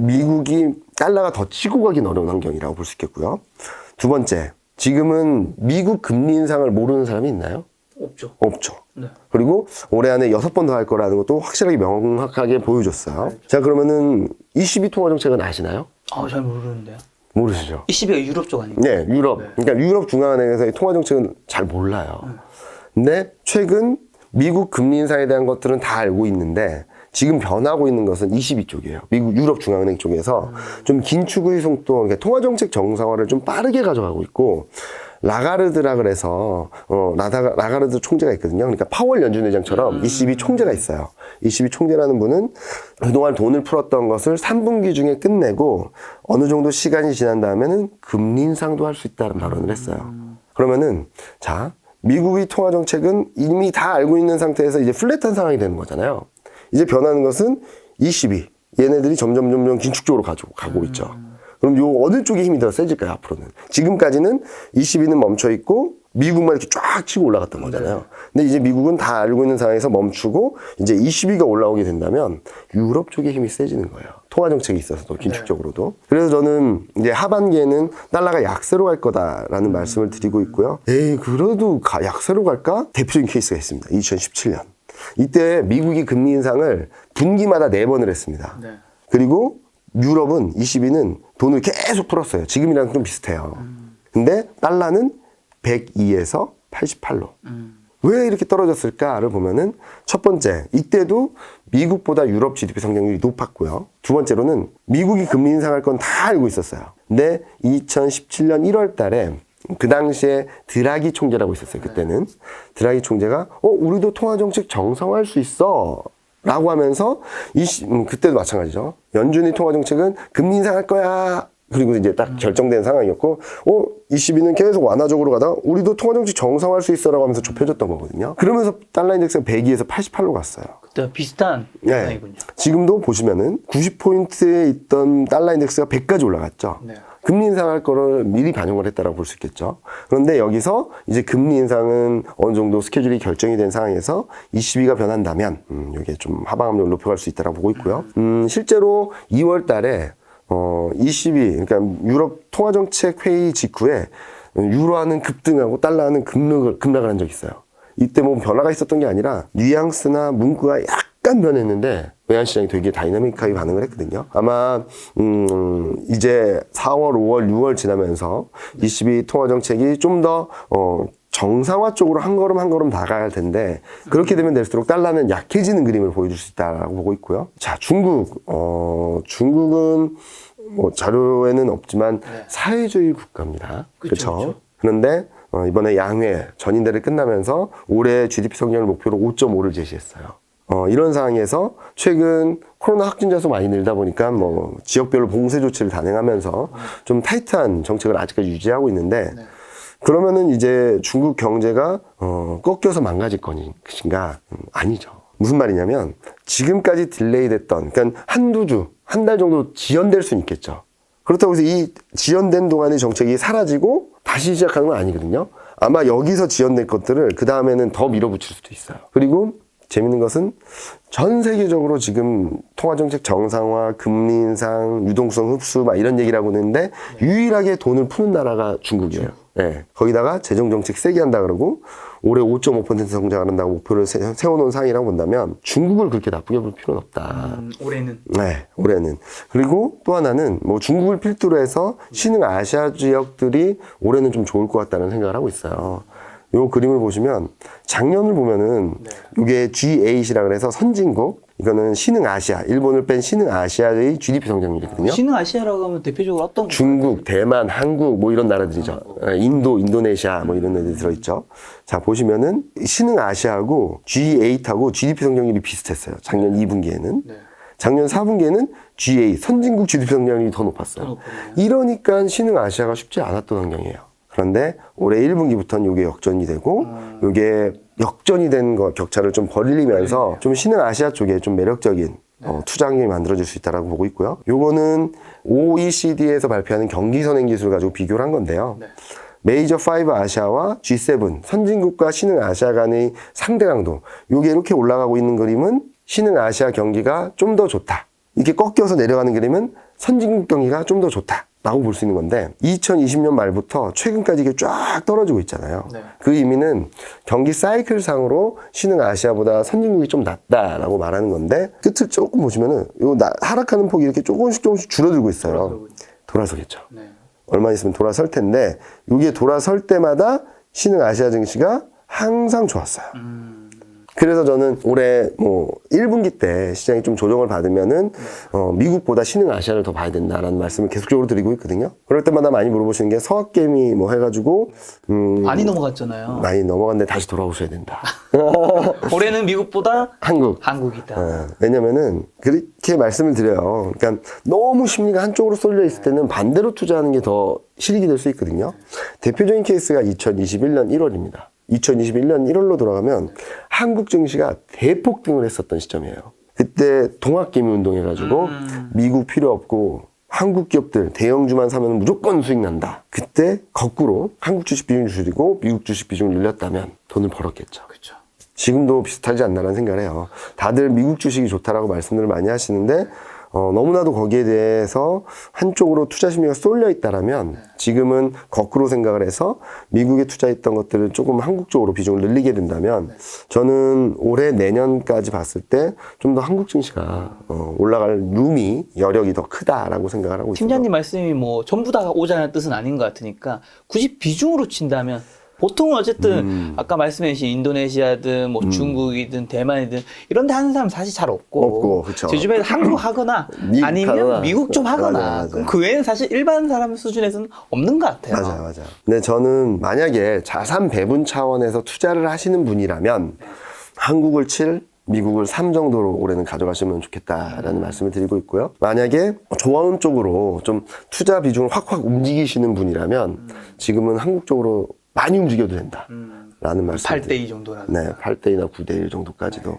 미국이 달러가 더 치고 가긴 어려운 환경이라고 볼 수 있겠고요. 두 번째, 지금은 미국 금리 인상을 모르는 사람이 있나요? 없죠. 네. 그리고 올해 안에 6번 더 할 거라는 것도 확실하게 명확하게 보여줬어요. 자, 그러면은 22 통화 정책은 아시나요? 잘 모르는데요. 모르시죠? 22가 유럽 쪽 아닌가요? 네, 유럽. 그러니까 유럽 중앙은행에서의 통화 정책은 잘 몰라요. 근데 최근 미국 금리 인상에 대한 것들은 다 알고 있는데 지금 변하고 있는 것은 22쪽이에요. 미국 유럽 중앙은행 쪽에서 좀 긴축의 속도, 그러니까 통화 정책 정상화를 좀 빠르게 가져가고 있고 라가르드라 그래서 라가르드 총재가 있거든요. 그러니까 파월 연준 의장처럼 ECB 총재가 있어요. ECB 총재라는 분은 그동안 돈을 풀었던 것을 3분기 중에 끝내고 어느 정도 시간이 지난 다음에는 금리 인상도 할 수 있다는 발언을 했어요. 그러면은 자, 미국의 통화 정책은 이미 다 알고 있는 상태에서 이제 플랫한 상황이 되는 거잖아요. 이제 변하는 것은 ECB. 얘네들이 점점 긴축적으로 가고 있죠. 그럼 요 어느 쪽에 힘이 더 세질까요, 앞으로는? 지금까지는 ECB는 멈춰 있고 미국만 이렇게 쫙 치고 올라갔던 거잖아요. 근데 이제 미국은 다 알고 있는 상황에서 멈추고 이제 ECB가 올라오게 된다면 유럽 쪽에 힘이 세지는 거예요. 통화 정책이 있어서도 긴축적으로도. 그래서 저는 이제 하반기에는 달러가 약세로 갈 거다라는 말씀을 드리고 있고요. 그래도 약세로 갈까? 대표적인 케이스가 있습니다. 2017년. 이때 미국이 금리 인상을 분기마다 4번을 했습니다. 네. 그리고 유럽은 22는 돈을 계속 풀었어요. 지금이랑 좀 비슷해요. 근데 달러는 102에서 88로. 왜 이렇게 떨어졌을까를 보면은 첫 번째, 이때도 미국보다 유럽 GDP 성장률이 높았고요. 두 번째로는 미국이 금리 인상할 건 다 알고 있었어요. 근데 2017년 1월 달에 그 당시에 드라기 총재라고 있었어요. 그때는. 드라기 총재가 우리도 통화정책 정상화할 수 있어 라고 하면서 그때도 마찬가지죠. 연준이 통화정책은 금리 인상할 거야. 그리고 이제 딱 결정된 상황이었고, ECB는 계속 완화적으로 가다가 우리도 통화정책 정상화할 수 있어라고 하면서 좁혀졌던 거거든요. 그러면서 달러 인덱스가 102에서 88로 갔어요. 그때 비슷한 상황이군요. 네. 지금도 보시면은 90포인트에 있던 달러 인덱스가 100까지 올라갔죠. 네. 금리 인상할 거를 미리 반영을 했다라고 볼 수 있겠죠. 그런데 여기서 이제 금리 인상은 어느 정도 스케줄이 결정이 된 상황에서 ECB가 변한다면, 이게 좀 하방 압력을 높여갈 수 있다라고 보고 있고요. 실제로 2월 달에 ECB, 그러니까 유럽 통화정책 회의 직후에 유로화는 급등하고 달러는 급락을 한 적이 있어요. 이때 뭐 변화가 있었던 게 아니라 뉘앙스나 문구가 약간 변했는데 외환시장이 되게 다이나믹하게 반응을 했거든요. 아마 이제 4월, 5월, 6월 지나면서 ECB 통화정책이 좀 더 정상화 쪽으로 한 걸음 다가야 할 텐데 그렇게 되면 될수록 달러는 약해지는 그림을 보여줄 수 있다라고 보고 있고요. 자, 중국은 뭐 자료에는 없지만 사회주의 국가입니다. 그렇죠. 그런데 이번에 양회 전인대를 끝나면서 올해 GDP 성장률 목표로 5.5를 제시했어요. 이런 상황에서 최근 코로나 확진자 수 많이 늘다 보니까 뭐 지역별로 봉쇄 조치를 단행하면서 좀 타이트한 정책을 아직까지 유지하고 있는데 그러면은 이제 중국 경제가 꺾여서 망가질 것인가? 아니죠. 무슨 말이냐면 지금까지 딜레이 됐던 그러니까 한두 주, 한 달 정도 지연될 수는 있겠죠. 그렇다고 해서 이 지연된 동안의 정책이 사라지고 다시 시작하는 건 아니거든요. 아마 여기서 지연될 것들을 그 다음에는 더 밀어붙일 수도 있어요. 그리고 재밌는 것은 전 세계적으로 지금 통화정책 정상화, 금리 인상, 유동성 흡수 막 이런 얘기를 하고 있는데 유일하게 돈을 푸는 나라가 중국이에요. 네. 거기다가 재정정책 세게 한다 그러고 올해 5.5% 성장을 한다고 목표를 세워놓은 상황이라고 본다면 중국을 그렇게 나쁘게 볼 필요는 없다. 올해는? 네, 올해는. 그리고 또 하나는 뭐 중국을 필두로 해서 신흥 아시아 지역들이 올해는 좀 좋을 것 같다는 생각을 하고 있어요. 요 그림을 보시면 작년을 보면은 이게 G8이라 그래서 선진국, 이거는 신흥 아시아, 일본을 뺀 신흥 아시아의 GDP 성장률이거든요. 신흥 아시아라고 하면 대표적으로 어떤 중국, 대만, 한국 뭐 이런 나라들이죠. 인도, 인도네시아 뭐 이런 애들이 들어있죠. 자, 보시면은 신흥 아시아하고 G8하고 GDP 성장률이 비슷했어요. 작년 2분기에는. 작년 4분기에는 G8, 선진국 GDP 성장률이 더 높았어요. 이러니까 신흥 아시아가 쉽지 않았던 환경이에요. 그런데 올해 1분기부터는 이게 역전이 되고 이게 역전이 된 거 격차를 좀 벌리면서 좀 신흥 아시아 쪽에 좀 매력적인 투자 환경이 만들어질 수 있다라고 보고 있고요. 요거는 OECD에서 발표하는 경기 선행 지수를 가지고 비교를 한 건데요. 메이저 5 아시아와 G7 선진국과 신흥 아시아 간의 상대 강도, 요게 이렇게 올라가고 있는 그림은 신흥 아시아 경기가 좀 더 좋다. 이렇게 꺾여서 내려가는 그림은 선진국 경기가 좀 더 좋다. 라고 볼 수 있는 건데 2020년 말부터 최근까지 이게 쫙 떨어지고 있잖아요. 그 의미는 경기 사이클 상으로 신흥 아시아보다 선진국이 좀 낫다라고 말하는 건데 끝을 조금 보시면은 요 하락하는 폭이 이렇게 조금씩 줄어들고 있어요. 돌아서겠죠. 얼마 있으면 돌아설 텐데 이게 돌아설 때마다 신흥 아시아 증시가 항상 좋았어요. 그래서 저는 올해 뭐 1분기 때 시장이 좀 조정을 받으면은 미국보다 신흥 아시아를 더 봐야 된다라는 말씀을 계속적으로 드리고 있거든요. 그럴 때마다 많이 물어보시는 게 서학개미 뭐 해가지고 많이 넘어갔잖아요. 많이 넘어갔는데 다시 돌아오셔야 된다. 올해는 미국보다 한국이다. 왜냐면은 그렇게 말씀을 드려요. 그러니까 너무 심리가 한쪽으로 쏠려 있을 때는 반대로 투자하는 게 더 실익이 될 수 있거든요. 대표적인 케이스가 2021년 1월입니다. 2021년 1월로 돌아가면 한국 증시가 대폭등을 했었던 시점이에요. 그때 동학개미 운동해가지고 미국 필요 없고 한국 기업들 대형주만 사면 무조건 수익 난다. 그때 거꾸로 한국 주식 비중을 줄이고 미국 주식 비중을 늘렸다면 돈을 벌었겠죠. 그렇죠. 지금도 비슷하지 않나라는 생각을 해요. 다들 미국 주식이 좋다라고 말씀을 많이 하시는데 너무나도 거기에 대해서 한쪽으로 투자 심리가 쏠려 있다라면 지금은 거꾸로 생각을 해서 미국에 투자했던 것들을 조금 한국 쪽으로 비중을 늘리게 된다면 저는 올해 내년까지 봤을 때 좀 더 한국 증시가 올라갈 룸이 여력이 더 크다라고 생각을 하고 있습니다. 팀장님 말씀이 뭐 전부 다 오자는 뜻은 아닌 것 같으니까 굳이 비중으로 친다면 보통은 어쨌든 아까 말씀해주신 인도네시아든 뭐 중국이든 대만이든 이런 데 하는 사람 사실 잘 없고 그쵸. 제 주변에 한국 하거나 아니면 미국 좀 하거나 맞아. 그 외에는 사실 일반 사람 수준에서는 없는 것 같아요. 맞아. 근데 저는 만약에 자산 배분 차원에서 투자를 하시는 분이라면 한국을 7, 미국을 3 정도로 올해는 가져가시면 좋겠다라는 말씀을 드리고 있고요. 만약에 좋아하는 쪽으로 좀 투자 비중을 확확 움직이시는 분이라면 지금은 한국 쪽으로 많이 움직여도 된다. 라는 말씀. 8대2 정도라는. 네, 8대2나 9대1 정도까지도.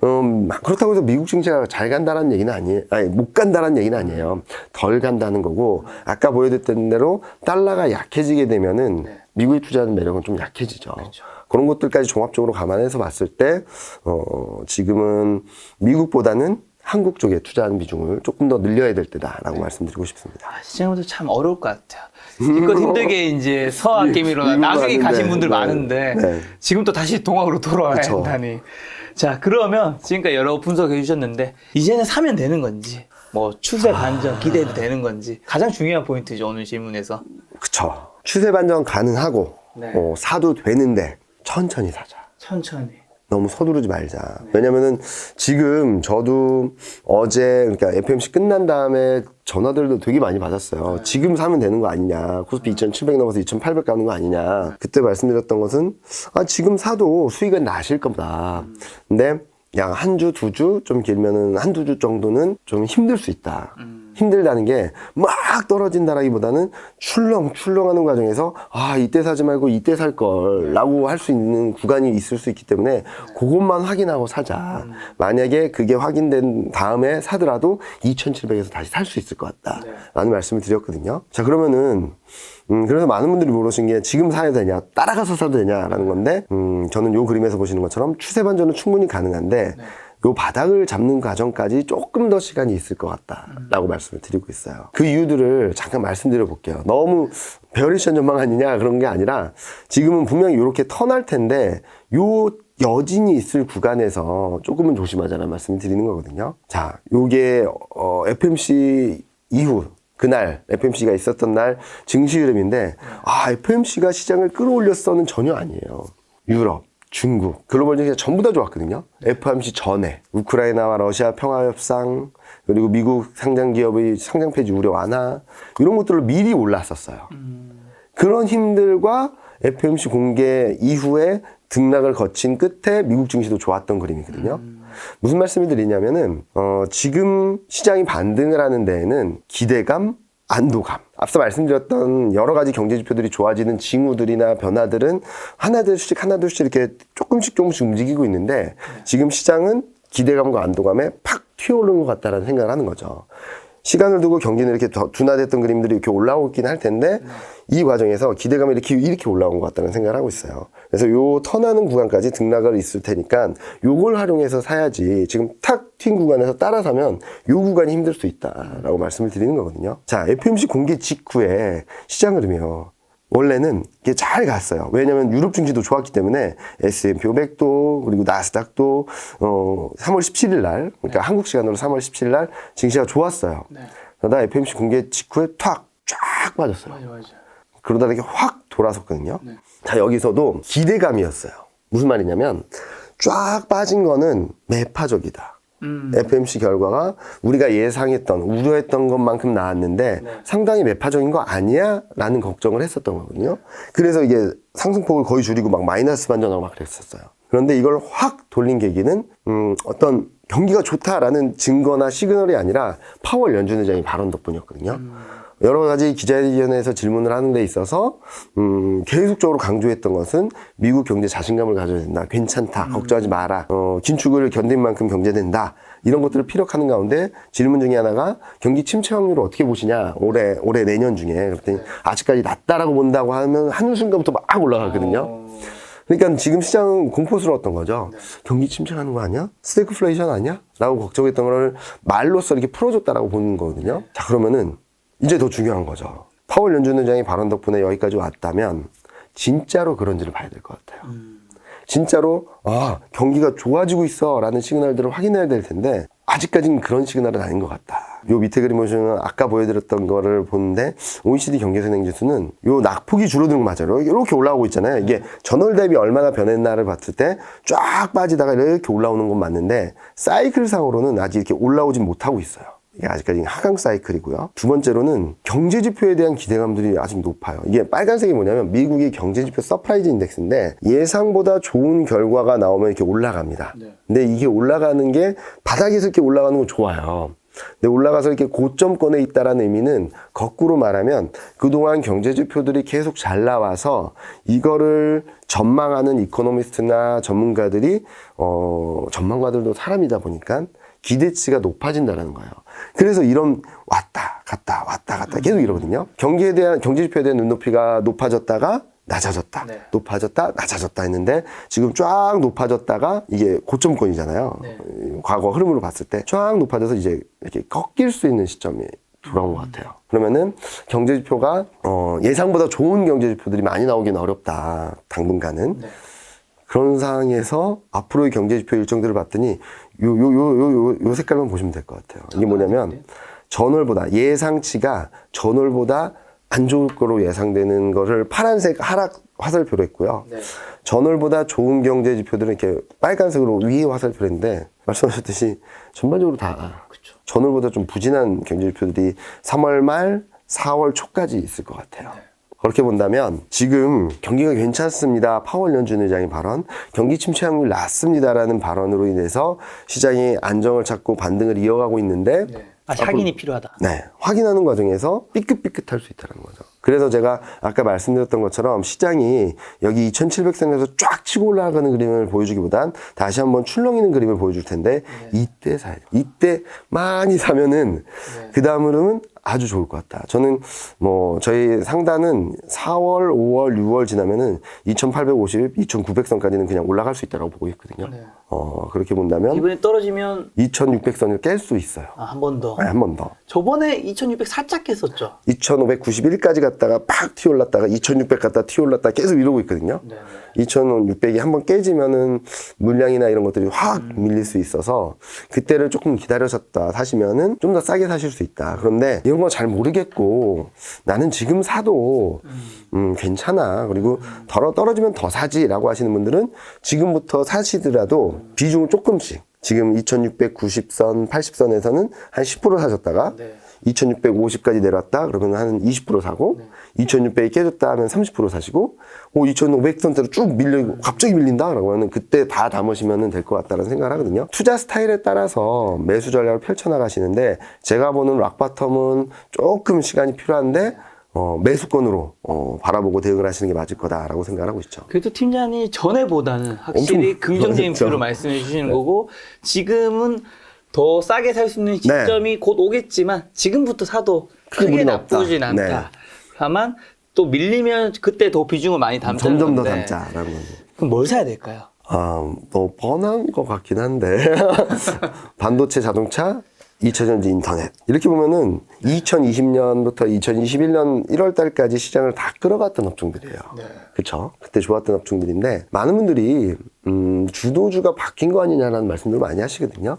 그렇다고 해서 미국 증시가 잘 간다는 얘기는 아니에요. 아니, 못 간다는 얘기는 아니에요. 덜 간다는 거고, 아까 보여드렸던 대로 달러가 약해지게 되면은 미국에 투자하는 매력은 좀 약해지죠. 그렇죠. 그런 것들까지 종합적으로 감안해서 봤을 때, 지금은 미국보다는 한국 쪽에 투자하는 비중을 조금 더 늘려야 될 때다라고 말씀드리고 싶습니다. 시장님도 참 어려울 것 같아요. 이껏 힘들게 이제 서학개미로 나중에 가신 분들 많은데 지금 또 다시 동학으로 돌아와야 한다니 자, 그러면 지금까지 여러 분석해 주셨는데 이제는 사면 되는 건지 뭐 추세 반전 기대해도 되는 건지 가장 중요한 포인트죠, 오늘 질문에서. 그쵸. 추세 반전 가능하고 네. 사도 되는데 천천히 사자. 천천히. 너무 서두르지 말자. 왜냐면은 지금 저도 어제 그러니까 FMC 끝난 다음에 전화들도 되게 많이 받았어요. 지금 사면 되는 거 아니냐. 코스피 2,700 넘어서 2,800 가는 거 아니냐. 그때 말씀드렸던 것은 지금 사도 수익은 나실 겁니다. 근데 양 한 주, 두 주, 좀 길면은 한두 주 정도는 좀 힘들 수 있다. 힘들다는 게 막 떨어진다라기보다는 출렁출렁하는 과정에서 이때 사지 말고 이때 살 걸 라고 할 수 있는 구간이 있을 수 있기 때문에 그것만 확인하고 사자. 만약에 그게 확인된 다음에 사더라도 2,700에서 다시 살 수 있을 것 같다 라는 말씀을 드렸거든요. 자, 그러면은 그래서 많은 분들이 물으신 게 지금 사야 되냐, 따라가서 사도 되냐라는 건데, 저는 요 그림에서 보시는 것처럼 추세 반전은 충분히 가능한데, 요 바닥을 잡는 과정까지 조금 더 시간이 있을 것 같다라고 말씀을 드리고 있어요. 그 이유들을 잠깐 말씀드려 볼게요. 너무 베어리션 전망 아니냐 그런 게 아니라 지금은 분명히 이렇게 턴할 텐데 요 여진이 있을 구간에서 조금은 조심하자는 말씀을 드리는 거거든요. 자, 요게 FMC 이후 그날 FMC가 있었던 날 증시 흐름인데 FMC가 시장을 끌어올렸어는 전혀 아니에요. 유럽, 중국, 글로벌 증시가 전부 다 좋았거든요. FMC 전에 우크라이나와 러시아 평화협상, 그리고 미국 상장 기업의 상장 폐지 우려 완화 이런 것들로 미리 올랐었어요. 그런 힘들과 FMC 공개 이후에 등락을 거친 끝에 미국 증시도 좋았던 그림이거든요. 무슨 말씀을 드리냐면은 지금 시장이 반등을 하는 데에는 기대감, 안도감. 앞서 말씀드렸던 여러 가지 경제 지표들이 좋아지는 징후들이나 변화들은 하나둘씩 이렇게 조금씩 움직이고 있는데 지금 시장은 기대감과 안도감에 팍 튀어오른 것 같다라는 생각을 하는 거죠. 시간을 두고 경기는 이렇게 둔화됐던 그림들이 이렇게 올라오고 있긴 할 텐데 이 과정에서 기대감이 이렇게 올라온 것 같다는 생각을 하고 있어요. 그래서 요 턴하는 구간까지 등락을 있을 테니까 요걸 활용해서 사야지 지금 탁 튄 구간에서 따라 사면 요 구간이 힘들 수 있다라고 말씀을 드리는 거거든요. 자, FMC 공개 직후에 시장 흐름이요. 원래는 이게 잘 갔어요. 왜냐면 유럽 증시도 좋았기 때문에 S&P 500도 그리고 나스닥도 3월 17일 날 그러니까 한국 시간으로 3월 17일 날 증시가 좋았어요. 그러다 FMC 공개 직후에 쫙 빠졌어요. 맞아. 그러다 이렇게 확 돌아섰거든요. 자, 여기서도 기대감이었어요. 무슨 말이냐면 쫙 빠진 거는 매파적이다. FMC 결과가 우리가 예상했던, 우려했던 것만큼 나왔는데 상당히 매파적인 거 아니야? 라는 걱정을 했었던 거거든요. 그래서 이게 상승폭을 거의 줄이고 막 마이너스 반전하고 막 그랬었어요. 그런데 이걸 확 돌린 계기는 어떤 경기가 좋다라는 증거나 시그널이 아니라 파월 연준 의장의 발언 덕분이었거든요. 여러 가지 기자회견에서 질문을 하는 데 있어서 계속적으로 강조했던 것은 미국 경제 자신감을 가져야 된다. 괜찮다. 걱정하지 마라. 긴축을 견딘 만큼 경제된다. 이런 것들을 피력하는 가운데 질문 중에 하나가 경기 침체 확률을 어떻게 보시냐. 올해 내년 중에. 그랬더니 아직까지 낮다라고 본다고 하면 한순간부터 막 올라가거든요. 그러니까 지금 시장은 공포스러웠던 거죠. 경기 침체하는 거 아니야? 스태그플레이션 아니야? 라고 걱정했던 걸 말로써 이렇게 풀어줬다라고 보는 거거든요. 자, 그러면은 이제 더 중요한 거죠. 파월 연준 의장의 발언 덕분에 여기까지 왔다면 진짜로 그런지를 봐야 될 것 같아요. 진짜로 경기가 좋아지고 있어 라는 시그널들을 확인해야 될 텐데 아직까지는 그런 시그널은 아닌 것 같다. 요 밑에 그림 보시면 아까 보여드렸던 거를 보는데 OECD 경제선행지수는 요 낙폭이 줄어드는 거 맞아요. 이렇게 올라오고 있잖아요. 이게 전월 대비 얼마나 변했나를 봤을 때 쫙 빠지다가 이렇게 올라오는 건 맞는데 사이클상으로는 아직 이렇게 올라오진 못하고 있어요. 이게 아직까지 하강 사이클이고요. 두 번째로는 경제 지표에 대한 기대감들이 아직 높아요. 이게 빨간색이 뭐냐면 미국의 경제 지표 서프라이즈 인덱스인데 예상보다 좋은 결과가 나오면 이렇게 올라갑니다. 근데 이게 올라가는 게 바닥에서 이렇게 올라가는 건 좋아요. 근데 올라가서 이렇게 고점권에 있다라는 의미는 거꾸로 말하면 그동안 경제 지표들이 계속 잘 나와서 이거를 전망하는 이코노미스트나 전문가들이 전망가들도 사람이다 보니까 기대치가 높아진다는 거예요. 그래서 이런 왔다 갔다 계속 이러거든요. 경제 지표에 대한 눈높이가 높아졌다가 낮아졌다, 높아졌다, 낮아졌다 했는데 지금 쫙 높아졌다가 이게 고점권이잖아요. 과거 흐름으로 봤을 때 쫙 높아져서 이제 이렇게 꺾일 수 있는 시점이 돌아온 것 같아요. 그러면은 경제 지표가 예상보다 좋은 경제 지표들이 많이 나오기는 어렵다. 당분간은. 그런 상황에서 앞으로의 경제 지표 일정들을 봤더니 요 색깔만 보시면 될 것 같아요. 이게 뭐냐면 전월보다 예상치가 전월보다 안 좋을 거로 예상되는 거를 파란색 하락 화살표로 했고요. 네. 전월보다 좋은 경제 지표들은 이렇게 빨간색으로 위에 화살표로 했는데 말씀하셨듯이 전반적으로 다 그쵸. 전월보다 좀 부진한 경제 지표들이 3월 말 4월 초까지 있을 것 같아요. 네. 그렇게 본다면 지금 경기가 괜찮습니다. 파월 연준 의장의 발언, 경기 침체 확률 낮습니다라는 발언으로 인해서 시장이 안정을 찾고 반등을 이어가고 있는데 네. 확인이 필요하다. 네, 확인하는 과정에서 삐끗삐끗할 수 있다는 거죠. 그래서 제가 아까 말씀드렸던 것처럼 시장이 여기 2700선에서 쫙 치고 올라가는 그림을 보여주기보단 다시 한번 출렁이는 그림을 보여줄 텐데 이때 사야 돼요. 이때 많이 사면은 그 다음 흐름은 아주 좋을 것 같다. 저는 뭐 저희 상단은 4월, 5월, 6월 지나면은 2850, 2900선까지는 그냥 올라갈 수 있다고 보고 있거든요. 네. 그렇게 본다면 이번에 떨어지면 2600선을 깰 수 있어요. 한 번 더. 네, 한 번 더. 저번에 2600 살짝 깼었죠. 2591까지 갔다가 팍 튀어올랐다가 2600 갔다 튀어올랐다가 계속 이러고 있거든요. 네. 2600이 한번 깨지면은 물량이나 이런 것들이 확 밀릴 수 있어서 그때를 조금 기다려졌다 사시면은 좀 더 싸게 사실 수 있다. 그런데 이런 거 잘 모르겠고 나는 지금 사도 괜찮아. 그리고 떨어지면 더 사지라고 하시는 분들은 지금부터 사시더라도 비중을 조금씩 지금 2690선, 80선에서는 한 10% 사셨다가 2650까지 내려왔다 그러면 한 20% 사고 2600이 깨졌다 하면 30% 사시고 2500선대로 쭉 갑자기 밀린다 라고 하면 그때 다 담으시면 될 것 같다는 생각을 하거든요. 투자 스타일에 따라서 매수 전략을 펼쳐나가시는데 제가 보는 락바텀은 조금 시간이 필요한데 매수권으로 바라보고 대응을 하시는 게 맞을 거다라고 생각을 하고 있죠. 그래도 팀장이 전에보다는 확실히 긍정적인 뷰로 말씀해 주시는 거고 지금은 더 싸게 살 수 있는 시점이 곧 오겠지만 지금부터 사도 크게 나쁘진 않다. 네. 다만 또 밀리면 그때 더 비중을 많이 담자는 점점 건데. 더 담자라는 거죠. 그럼 뭘 사야 될까요? 뭐 뻔한 것 같긴 한데 반도체, 자동차, 2차전지, 인터넷 이렇게 보면은 2020년부터 2021년 1월 달까지 시장을 다 끌어갔던 업종들이에요. 네. 그렇죠? 그때 좋았던 업종들인데 많은 분들이 주도주가 바뀐 거 아니냐라는 말씀들을 많이 하시거든요.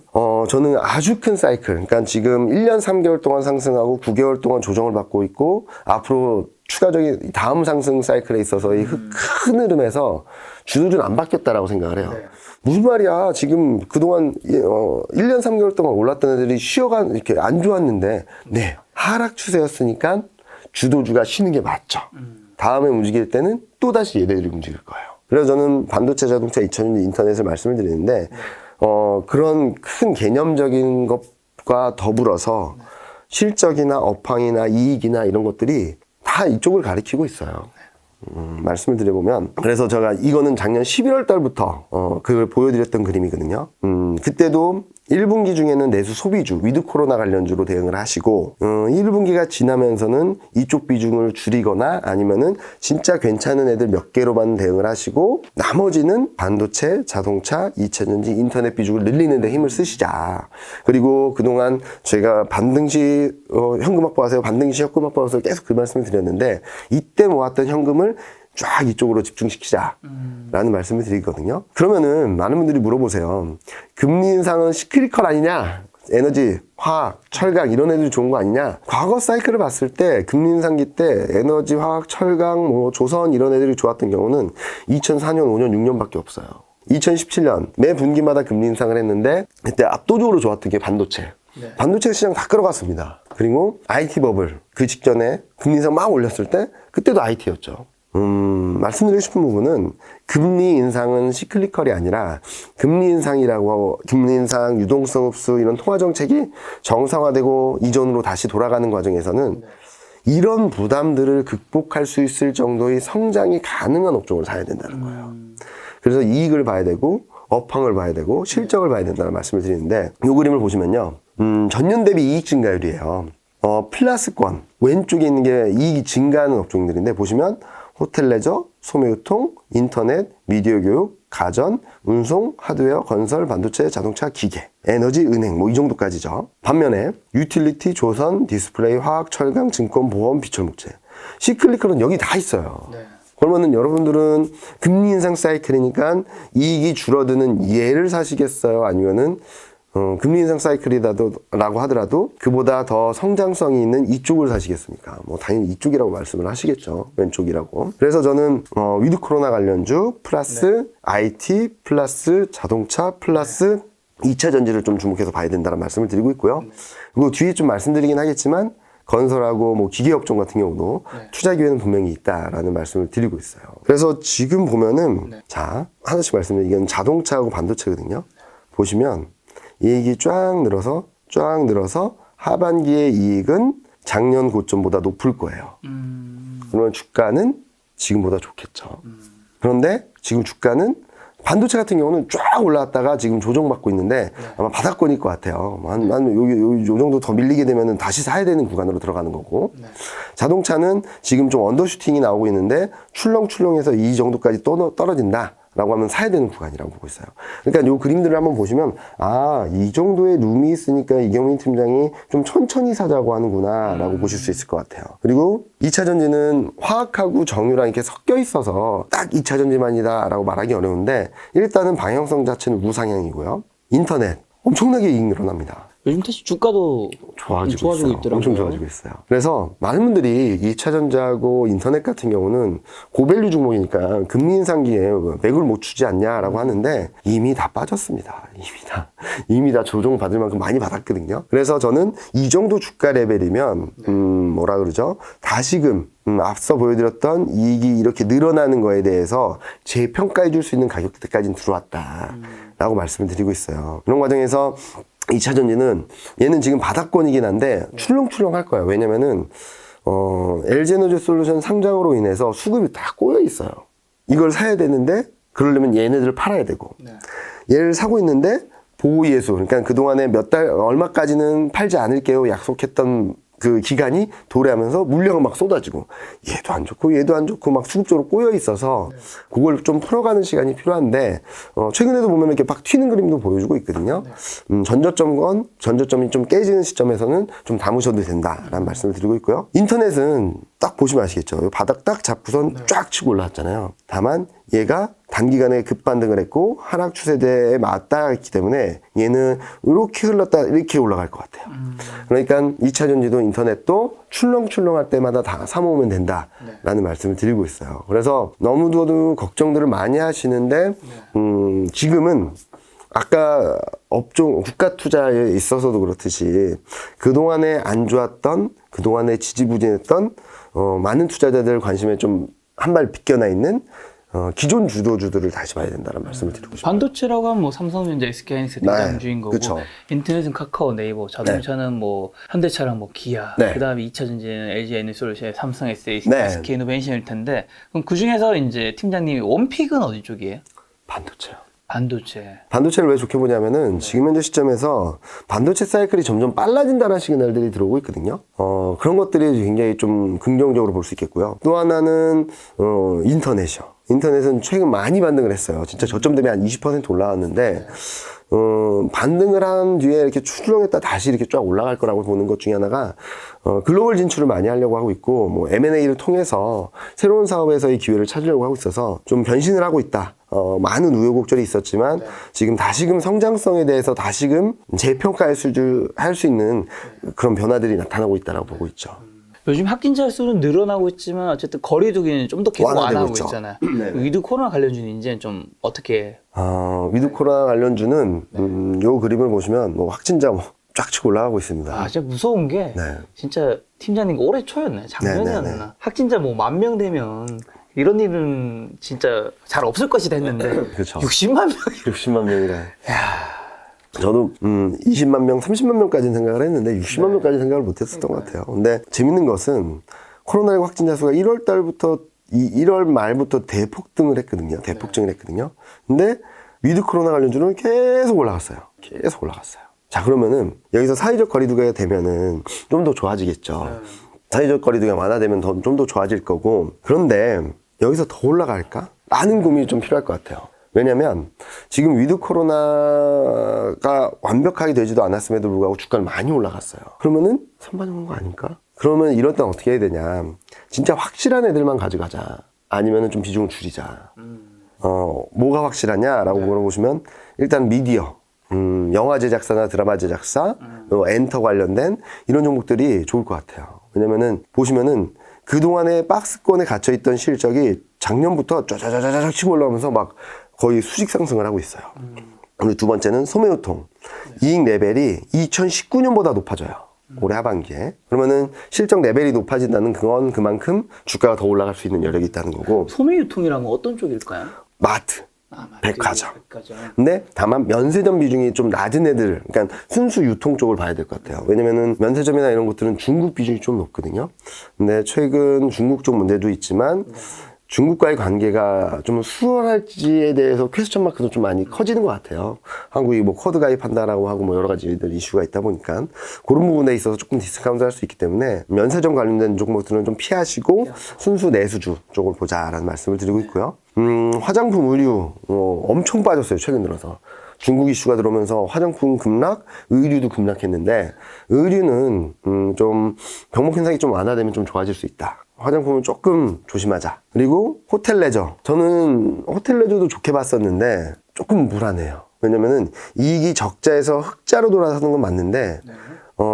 저는 아주 큰 사이클, 그러니까 지금 1년 3개월 동안 상승하고 9개월 동안 조정을 받고 있고 앞으로 추가적인 다음 상승 사이클에 있어서의 큰 흐름에서 주도주는 안 바뀌었다라고 생각을 해요. 네. 무슨 말이야. 지금 그동안 1년 3개월 동안 올랐던 애들이 쉬어간 이렇게 안 좋았는데 네, 하락 추세였으니까 주도주가 쉬는 게 맞죠. 다음에 움직일 때는 또다시 얘네들이 움직일 거예요. 그래서 저는 반도체, 자동차, 2차전지, 인터넷을 말씀을 드리는데 그런 큰 개념적인 것과 더불어서 실적이나 업황이나 이익이나 이런 것들이 다 이쪽을 가리키고 있어요. 말씀을 드려보면 그래서 제가 이거는 작년 11월 달부터 그걸 보여드렸던 그림이거든요. 그때도 1분기 중에는 내수 소비주, 위드 코로나 관련주로 대응을 하시고 1분기가 지나면서는 이쪽 비중을 줄이거나 아니면은 진짜 괜찮은 애들 몇 개로만 대응을 하시고 나머지는 반도체, 자동차, 2차전지, 인터넷 비중을 늘리는 데 힘을 쓰시자. 그리고 그동안 제가 반등시 현금 확보하세요, 반등시 현금 확보하세요 계속 그 말씀을 드렸는데 이때 모았던 현금을 쫙 이쪽으로 집중시키자라는 말씀을 드리거든요. 그러면은 많은 분들이 물어보세요. 금리 인상은 시크릿컬 아니냐? 에너지, 화학, 철강 이런 애들이 좋은 거 아니냐? 과거 사이클을 봤을 때 금리 인상기 때 에너지, 화학, 철강, 뭐 조선 이런 애들이 좋았던 경우는 2004년, 5년, 6년밖에 없어요. 2017년 매 분기마다 금리 인상을 했는데 그때 압도적으로 좋았던 게 반도체. 네. 반도체 시장 다 끌어갔습니다. 그리고 IT 버블 그 직전에 금리 인상 막 올렸을 때 그때도 IT였죠. 말씀드리고 싶은 부분은 금리 인상은 시클리컬이 아니라 금리 인상이라고 금리 인상, 유동성 흡수 이런 통화 정책이 정상화되고 이전으로 다시 돌아가는 과정에서는 이런 부담들을 극복할 수 있을 정도의 성장이 가능한 업종을 사야 된다는 거예요. 그래서 이익을 봐야 되고 업황을 봐야 되고 실적을 봐야 된다는 말씀을 드리는데 이 그림을 보시면요. 전년 대비 이익 증가율이에요. 플러스권 왼쪽에 있는 게 이익이 증가하는 업종들인데 보시면 호텔 레저, 소매유통, 인터넷, 미디어 교육, 가전, 운송, 하드웨어, 건설, 반도체, 자동차, 기계, 에너지, 은행 뭐 이 정도까지죠. 반면에 유틸리티, 조선, 디스플레이, 화학, 철강, 증권, 보험, 비철목재 시클리컬은 여기 다 있어요. 네. 그러면은 여러분들은 금리 인상 사이클이니까 이익이 줄어드는 얘를 사시겠어요? 아니면은 금리 인상 사이클이라고 하더라도 그보다 더 성장성이 있는 이쪽을 사시겠습니까? 뭐 당연히 이쪽이라고 말씀을 하시겠죠. 왼쪽이라고. 그래서 저는 위드 코로나 관련주 플러스 IT 플러스 자동차 플러스 2차 전지를 좀 주목해서 봐야 된다는 말씀을 드리고 있고요. 그리고 뒤에 좀 말씀드리긴 하겠지만 건설하고 뭐 기계업종 같은 경우도 투자 기회는 분명히 있다라는 말씀을 드리고 있어요. 그래서 지금 보면은 자 하나씩 말씀드리면 이건 자동차하고 반도체거든요. 보시면 이익이 쫙 늘어서 하반기의 이익은 작년 고점보다 높을 거예요. 그러면 주가는 지금보다 좋겠죠. 그런데 지금 주가는 반도체 같은 경우는 쫙 올라왔다가 지금 조정받고 있는데 아마 바닥권일 것 같아요. 요 정도 더 밀리게 되면 다시 사야 되는 구간으로 들어가는 거고. 자동차는 지금 좀 언더슈팅이 나오고 있는데 출렁출렁해서 이 정도까지 떨어진다. 라고 하면 사야 되는 구간이라고 보고 있어요. 그러니까 요 그림들을 한번 보시면 이 정도의 룸이 있으니까 이경민 팀장이 좀 천천히 사자고 하는구나 라고 보실 수 있을 것 같아요. 그리고 2차 전지는 화학하고 정유랑 이렇게 섞여 있어서 딱 2차 전지만이다 라고 말하기 어려운데 일단은 방향성 자체는 우상향이고요. 인터넷 엄청나게 이익 늘어납니다. 요즘 사실 주가도 좋아지고 있더라고요. 엄청 좋아지고 있어요. 그래서 많은 분들이 2차 전지하고 인터넷 같은 경우는 고밸류 종목이니까 금리 인상기에 맥을 못 추지 않냐라고 하는데 이미 다 빠졌습니다. 이미 다 조정 받을 만큼 많이 받았거든요. 그래서 저는 이 정도 주가 레벨이면 뭐라 그러죠? 다시금 앞서 보여드렸던 이익이 이렇게 늘어나는 거에 대해서 재평가해 줄 수 있는 가격대까지는 들어왔다라고 말씀을 드리고 있어요. 그런 과정에서 2차 전지는 얘는 지금 바닥권이긴 한데 출렁출렁 할 거예요. 왜냐면은 LG에너지 솔루션 상장으로 인해서 수급이 다 꼬여 있어요. 이걸 사야 되는데 그러려면 얘네들을 팔아야 되고 얘를 사고 있는데 보호 예수, 그러니까 그동안에 몇 달 얼마까지는 팔지 않을게요 약속했던 그 기간이 도래하면서 물량을 막 쏟아지고 얘도 안 좋고 막 수급적으로 꼬여 있어서 그걸 좀 풀어가는 시간이 필요한데 최근에도 보면 이렇게 막 튀는 그림도 보여주고 있거든요. 전저점이 좀 깨지는 시점에서는 좀 담으셔도 된다라는 말씀을 드리고 있고요. 인터넷은 딱 보시면 아시겠죠. 바닥 딱 잡고선 쫙 치고 올라왔잖아요. 다만 얘가 단기간에 급반등을 했고 하락 추세대에 맞닿았기 때문에 얘는 이렇게 흘렀다 이렇게 올라갈 것 같아요. 그러니까 2차 전지도 인터넷도 출렁출렁할 때마다 다 사모으면 된다라는 말씀을 드리고 있어요. 그래서 너무도 걱정들을 많이 하시는데 지금은 아까 업종 국가 투자에 있어서도 그렇듯이 그동안에 안 좋았던 그동안에 지지부진했던 많은 투자자들 관심에 좀 한 발 비껴나 있는 기존 주도주들을 다시 봐야 된다는 말씀을 드리고 싶습니다. 반도체라고 하면 뭐 삼성전자, SK하이닉스 대장주인 거고, 그쵸. 인터넷은 카카오, 네이버, 자동차는 뭐 현대차랑 뭐 기아, 그다음에 2차 전지는 LG 에너지솔루션, 삼성, SK이노베이션일 텐데, 그럼 그 중에서 이제 팀장님이 원픽은 어디 쪽이에요? 반도체요. 반도체를 왜 좋게 보냐면은 지금 현재 시점에서 반도체 사이클이 점점 빨라진다는 시그널들이 들어오고 있거든요. 그런 것들이 굉장히 좀 긍정적으로 볼 수 있겠고요. 또 하나는 인터넷이요. 인터넷은 최근 많이 반등을 했어요. 진짜 저점 대비 한 20% 올라왔는데 반등을 한 뒤에 이렇게 출렁했다 다시 이렇게 쫙 올라갈 거라고 보는 것 중에 하나가 글로벌 진출을 많이 하려고 하고 있고 뭐 M&A를 통해서 새로운 사업에서의 기회를 찾으려고 하고 있어서 좀 변신을 하고 있다. 많은 우여곡절이 있었지만 지금 다시금 성장성에 대해서 다시금 재평가할 수 있는 그런 변화들이 나타나고 있다고 보고 있죠. 요즘 확진자 수는 늘어나고 있지만 어쨌든 거리두기는 좀 더 계속 완화하고 있잖아요. 위드 코로나 관련주는 이제는 좀 어떻게? 위드 코로나 관련주는 요 그림을 보시면 뭐 확진자 쫙 치고 올라가고 있습니다. 진짜 무서운 게 진짜 팀장님 올해 초였나요? 작년이었나? 확진자 뭐 10,000명 되면 이런 일은 진짜 잘 없을 것이다 했는데 그렇죠. 60만 명이라. 저도 20만 명, 30만 명까지는 생각을 했는데 60만 명까지 생각을 못했었던 것 같아요. 근데 재밌는 것은 코로나19 확진자 수가 1월 달부터 1월 말부터 대폭등을 했거든요. 대폭증을 했거든요. 근데 위드 코로나 관련주는 계속 올라갔어요. 자, 그러면은 여기서 사회적 거리두기가 되면은 좀 더 좋아지겠죠. 사회적 거리두기가 완화되면 좀 더 좋아질 거고. 그런데 여기서 더 올라갈까? 라는 고민이 좀 필요할 것 같아요. 왜냐면 지금 위드 코로나가 완벽하게 되지도 않았음에도 불구하고 주가는 많이 올라갔어요. 그러면은 선반영한 거 아닐까? 그러면 이럴 땐 어떻게 해야 되냐? 진짜 확실한 애들만 가져가자. 아니면은 좀 비중을 줄이자. 뭐가 확실하냐라고 물어보시면 일단 미디어, 영화 제작사나 드라마 제작사, 엔터 관련된 이런 종목들이 좋을 것 같아요. 왜냐면은 보시면은 그동안에 박스권에 갇혀있던 실적이 작년부터 쫙쫙쫙쫙 치고 올라오면서 막 거의 수직 상승을 하고 있어요. 그리고 두 번째는 소매유통. 이익 레벨이 2019년보다 높아져요. 올해 하반기에. 그러면은 실적 레벨이 높아진다는 건 그만큼 주가가 더 올라갈 수 있는 여력이 있다는 거고. 소매유통이라면 어떤 쪽일까요? 마트. 마트, 백화점. 백화점. 근데 다만 면세점 비중이 좀 낮은 애들, 그러니까 순수 유통 쪽을 봐야 될 것 같아요. 왜냐면은 면세점이나 이런 것들은 중국 비중이 좀 높거든요. 근데 최근 중국 쪽 문제도 있지만 중국과의 관계가 좀 수월할지에 대해서 퀘스천 마크도 좀 많이 커지는 것 같아요. 한국이 뭐 코드 가입한다라고 하고 뭐 여러 가지들 이슈가 있다 보니까 그런 부분에 있어서 조금 디스카운트 할 수 있기 때문에 면세점 관련된 종목들은 좀 피하시고 순수 내수주 쪽을 보자라는 말씀을 드리고 있고요. 화장품, 의류 엄청 빠졌어요. 최근 들어서. 중국 이슈가 들어오면서 화장품 급락, 의류도 급락했는데 의류는 좀 병목 현상이 좀 완화되면 좀 좋아질 수 있다. 화장품은 조금 조심하자. 그리고 호텔 레저. 저는 호텔 레저도 좋게 봤었는데 조금 불안해요. 왜냐면은 이익이 적자에서 흑자로 돌아서는 건 맞는데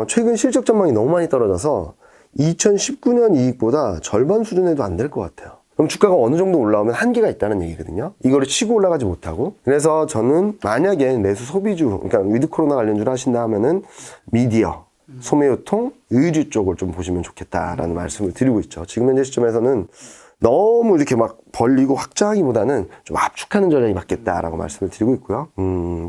최근 실적 전망이 너무 많이 떨어져서 2019년 이익보다 절반 수준에도 안 될 것 같아요. 그럼 주가가 어느 정도 올라오면 한계가 있다는 얘기거든요. 이거를 치고 올라가지 못하고. 그래서 저는 만약에 내수 소비주, 그러니까 위드 코로나 관련주를 하신다 하면은 미디어, 소매유통, 의류 쪽을 좀 보시면 좋겠다라는 말씀을 드리고 있죠. 지금 현재 시점에서는 너무 이렇게 막 벌리고 확장하기보다는 좀 압축하는 전략이 맞겠다라고 말씀을 드리고 있고요.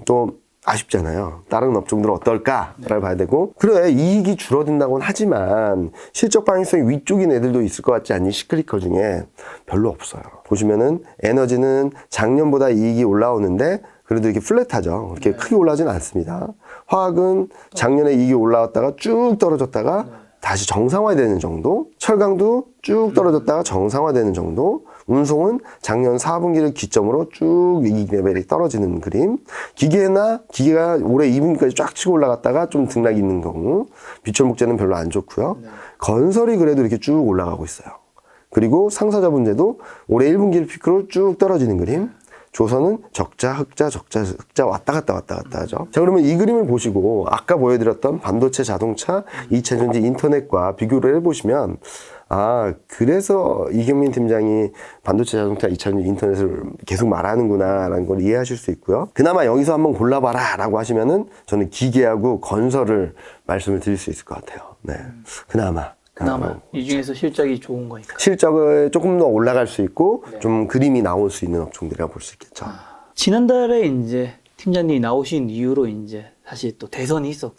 또 아쉽잖아요. 다른 업종들은 어떨까를 봐야 되고, 그래 이익이 줄어든다고는 하지만 실적 방향성이 위쪽인 애들도 있을 것 같지 않니? 시크릿커 중에 별로 없어요. 보시면은 에너지는 작년보다 이익이 올라오는데 그래도 이렇게 플랫하죠. 그렇게 크게 올라오지는 않습니다. 화학은 작년에 이익이 올라왔다가 쭉 떨어졌다가 다시 정상화되는 정도, 철강도 쭉 떨어졌다가 정상화되는 정도, 운송은 작년 4분기를 기점으로 쭉 이익 레벨이 떨어지는 그림, 기계가 올해 2분기까지 쫙 치고 올라갔다가 좀 등락이 있는 경우, 비철목재는 별로 안 좋고요. 건설이 그래도 이렇게 쭉 올라가고 있어요. 그리고 상사자본재도 올해 1분기를 피크로 쭉 떨어지는 그림, 조선은 적자, 흑자, 적자, 흑자 왔다 갔다 하죠. 자, 그러면 이 그림을 보시고 아까 보여드렸던 반도체, 자동차, 2차전지, 인터넷과 비교를 해보시면 그래서 이경민 팀장이 반도체, 자동차, 2차전지, 인터넷을 계속 말하는구나 라는 걸 이해하실 수 있고요. 그나마 여기서 한번 골라봐라 라고 하시면은 저는 기계하고 건설을 말씀을 드릴 수 있을 것 같아요. 네, 그나마 이 중에서 실적이 좋은 거니까. 실적을 조금 더 올라갈 수 있고 좀 그림이 나올 수 있는 업종들이라고 볼 수 있겠죠. 지난달에 이제 팀장님이 나오신 이후로 이제 사실 또 대선이 있었고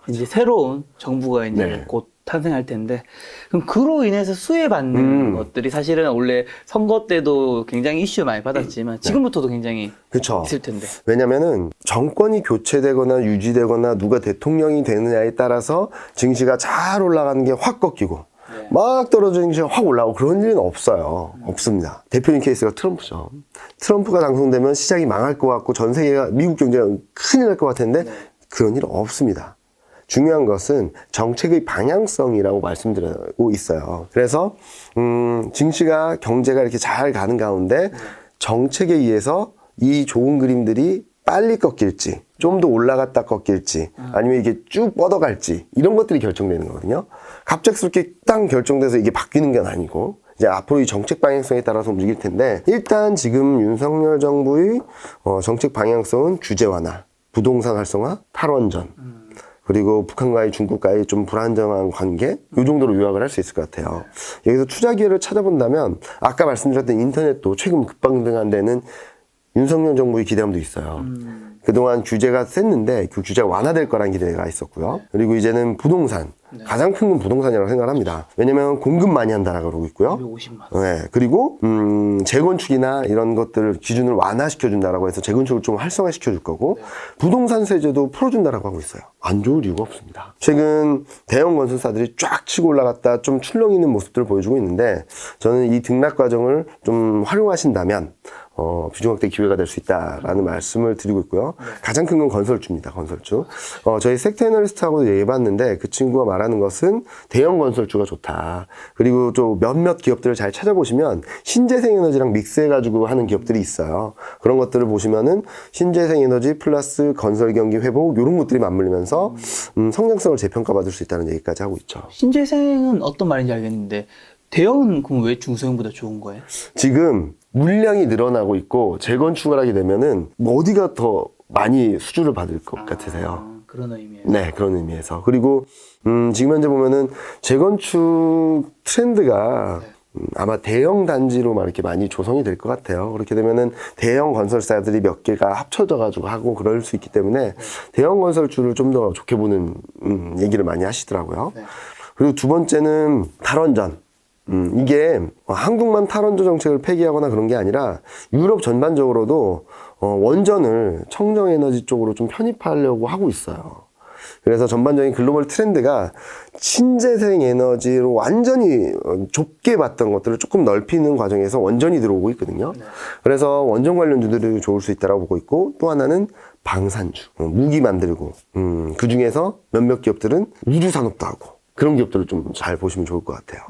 이제 새로운 정부가 이제 곧 탄생할 텐데, 그럼 그로 인해서 수혜받는 것들이 사실은 원래 선거 때도 굉장히 이슈 많이 받았지만 지금부터도 굉장히 그쵸. 있을 텐데. 왜냐면은 정권이 교체되거나 유지되거나 누가 대통령이 되느냐에 따라서 증시가 잘 올라가는 게 확 꺾이고 막 떨어지는 증시가 확 올라오고 그런 일은 없어요. 없습니다. 대표적인 케이스가 트럼프죠. 트럼프가 당선되면 시장이 망할 것 같고 전 세계가 미국 경제가 큰일 날 것 같은데 그런 일은 없습니다. 중요한 것은 정책의 방향성이라고 말씀드리고 있어요. 그래서 증시가 경제가 이렇게 잘 가는 가운데 정책에 의해서 이 좋은 그림들이 빨리 꺾일지 좀 더 올라갔다 꺾일지 아니면 이게 쭉 뻗어갈지 이런 것들이 결정되는 거거든요. 갑작스럽게 딱 결정돼서 이게 바뀌는 건 아니고 이제 앞으로 이 정책 방향성에 따라서 움직일 텐데, 일단 지금 윤석열 정부의 정책 방향성은 규제 완화, 부동산 활성화, 탈원전, 그리고 북한과의 중국과의 좀 불안정한 관계, 이 정도로 요약을 할 수 있을 것 같아요. 여기서 투자 기회를 찾아본다면 아까 말씀드렸던 인터넷도 최근 급방등한 데는 윤석열 정부의 기대감도 있어요. 그동안 규제가 셌는데 그 규제가 완화될 거라는 기대가 있었고요. 그리고 이제는 부동산, 가장 큰 건 부동산이라고 생각합니다. 왜냐면 공급 많이 한다라고 그러고 있고요. 250만 원. 네, 그리고 재건축이나 이런 것들을 기준을 완화시켜준다라고 해서 재건축을 좀 활성화시켜줄 거고, 부동산 세제도 풀어준다라고 하고 있어요. 안 좋을 이유가 없습니다. 최근 대형 건설사들이 쫙 치고 올라갔다 좀 출렁이는 모습들을 보여주고 있는데, 저는 이 등락 과정을 좀 활용하신다면 비중 확대 기회가 될 수 있다라는 말씀을 드리고 있고요. 가장 큰 건 건설주입니다. 건설주. 저희 섹터 애널리스트하고도 얘기해봤는데 그 친구가 말하는 것은 대형 건설주가 좋다. 그리고 또 몇몇 기업들을 잘 찾아보시면 신재생 에너지랑 믹스해가지고 하는 기업들이 있어요. 그런 것들을 보시면은 신재생 에너지 플러스 건설 경기 회복 이런 것들이 맞물리면서 성장성을 재평가받을 수 있다는 얘기까지 하고 있죠. 신재생은 어떤 말인지 알겠는데 대형은 그럼 왜 중소형보다 좋은 거예요? 지금 물량이 늘어나고 있고 재건축을 하게 되면은 뭐 어디가 더 많이 수주를 받을 것 같으세요? 그런 의미에서. 네, 그런 의미에서. 그리고 지금 현재 보면은 재건축 트렌드가 아마 대형 단지로 막 이렇게 많이 조성이 될 것 같아요. 그렇게 되면은 대형 건설사들이 몇 개가 합쳐져 가지고 하고 그럴 수 있기 때문에 대형 건설주를 좀 더 좋게 보는 얘기를 많이 하시더라고요. 그리고 두 번째는 탈원전. 이게 한국만 탈원전 정책을 폐기하거나 그런 게 아니라 유럽 전반적으로도 원전을 청정에너지 쪽으로 좀 편입하려고 하고 있어요. 그래서 전반적인 글로벌 트렌드가 신재생 에너지로 완전히 좁게 봤던 것들을 조금 넓히는 과정에서 원전이 들어오고 있거든요. 그래서 원전 관련주들이 좋을 수 있다고 보고 있고, 또 하나는 방산주, 무기 만들고, 그 중에서 몇몇 기업들은 우주 산업도 하고, 그런 기업들을 좀 잘 보시면 좋을 것 같아요.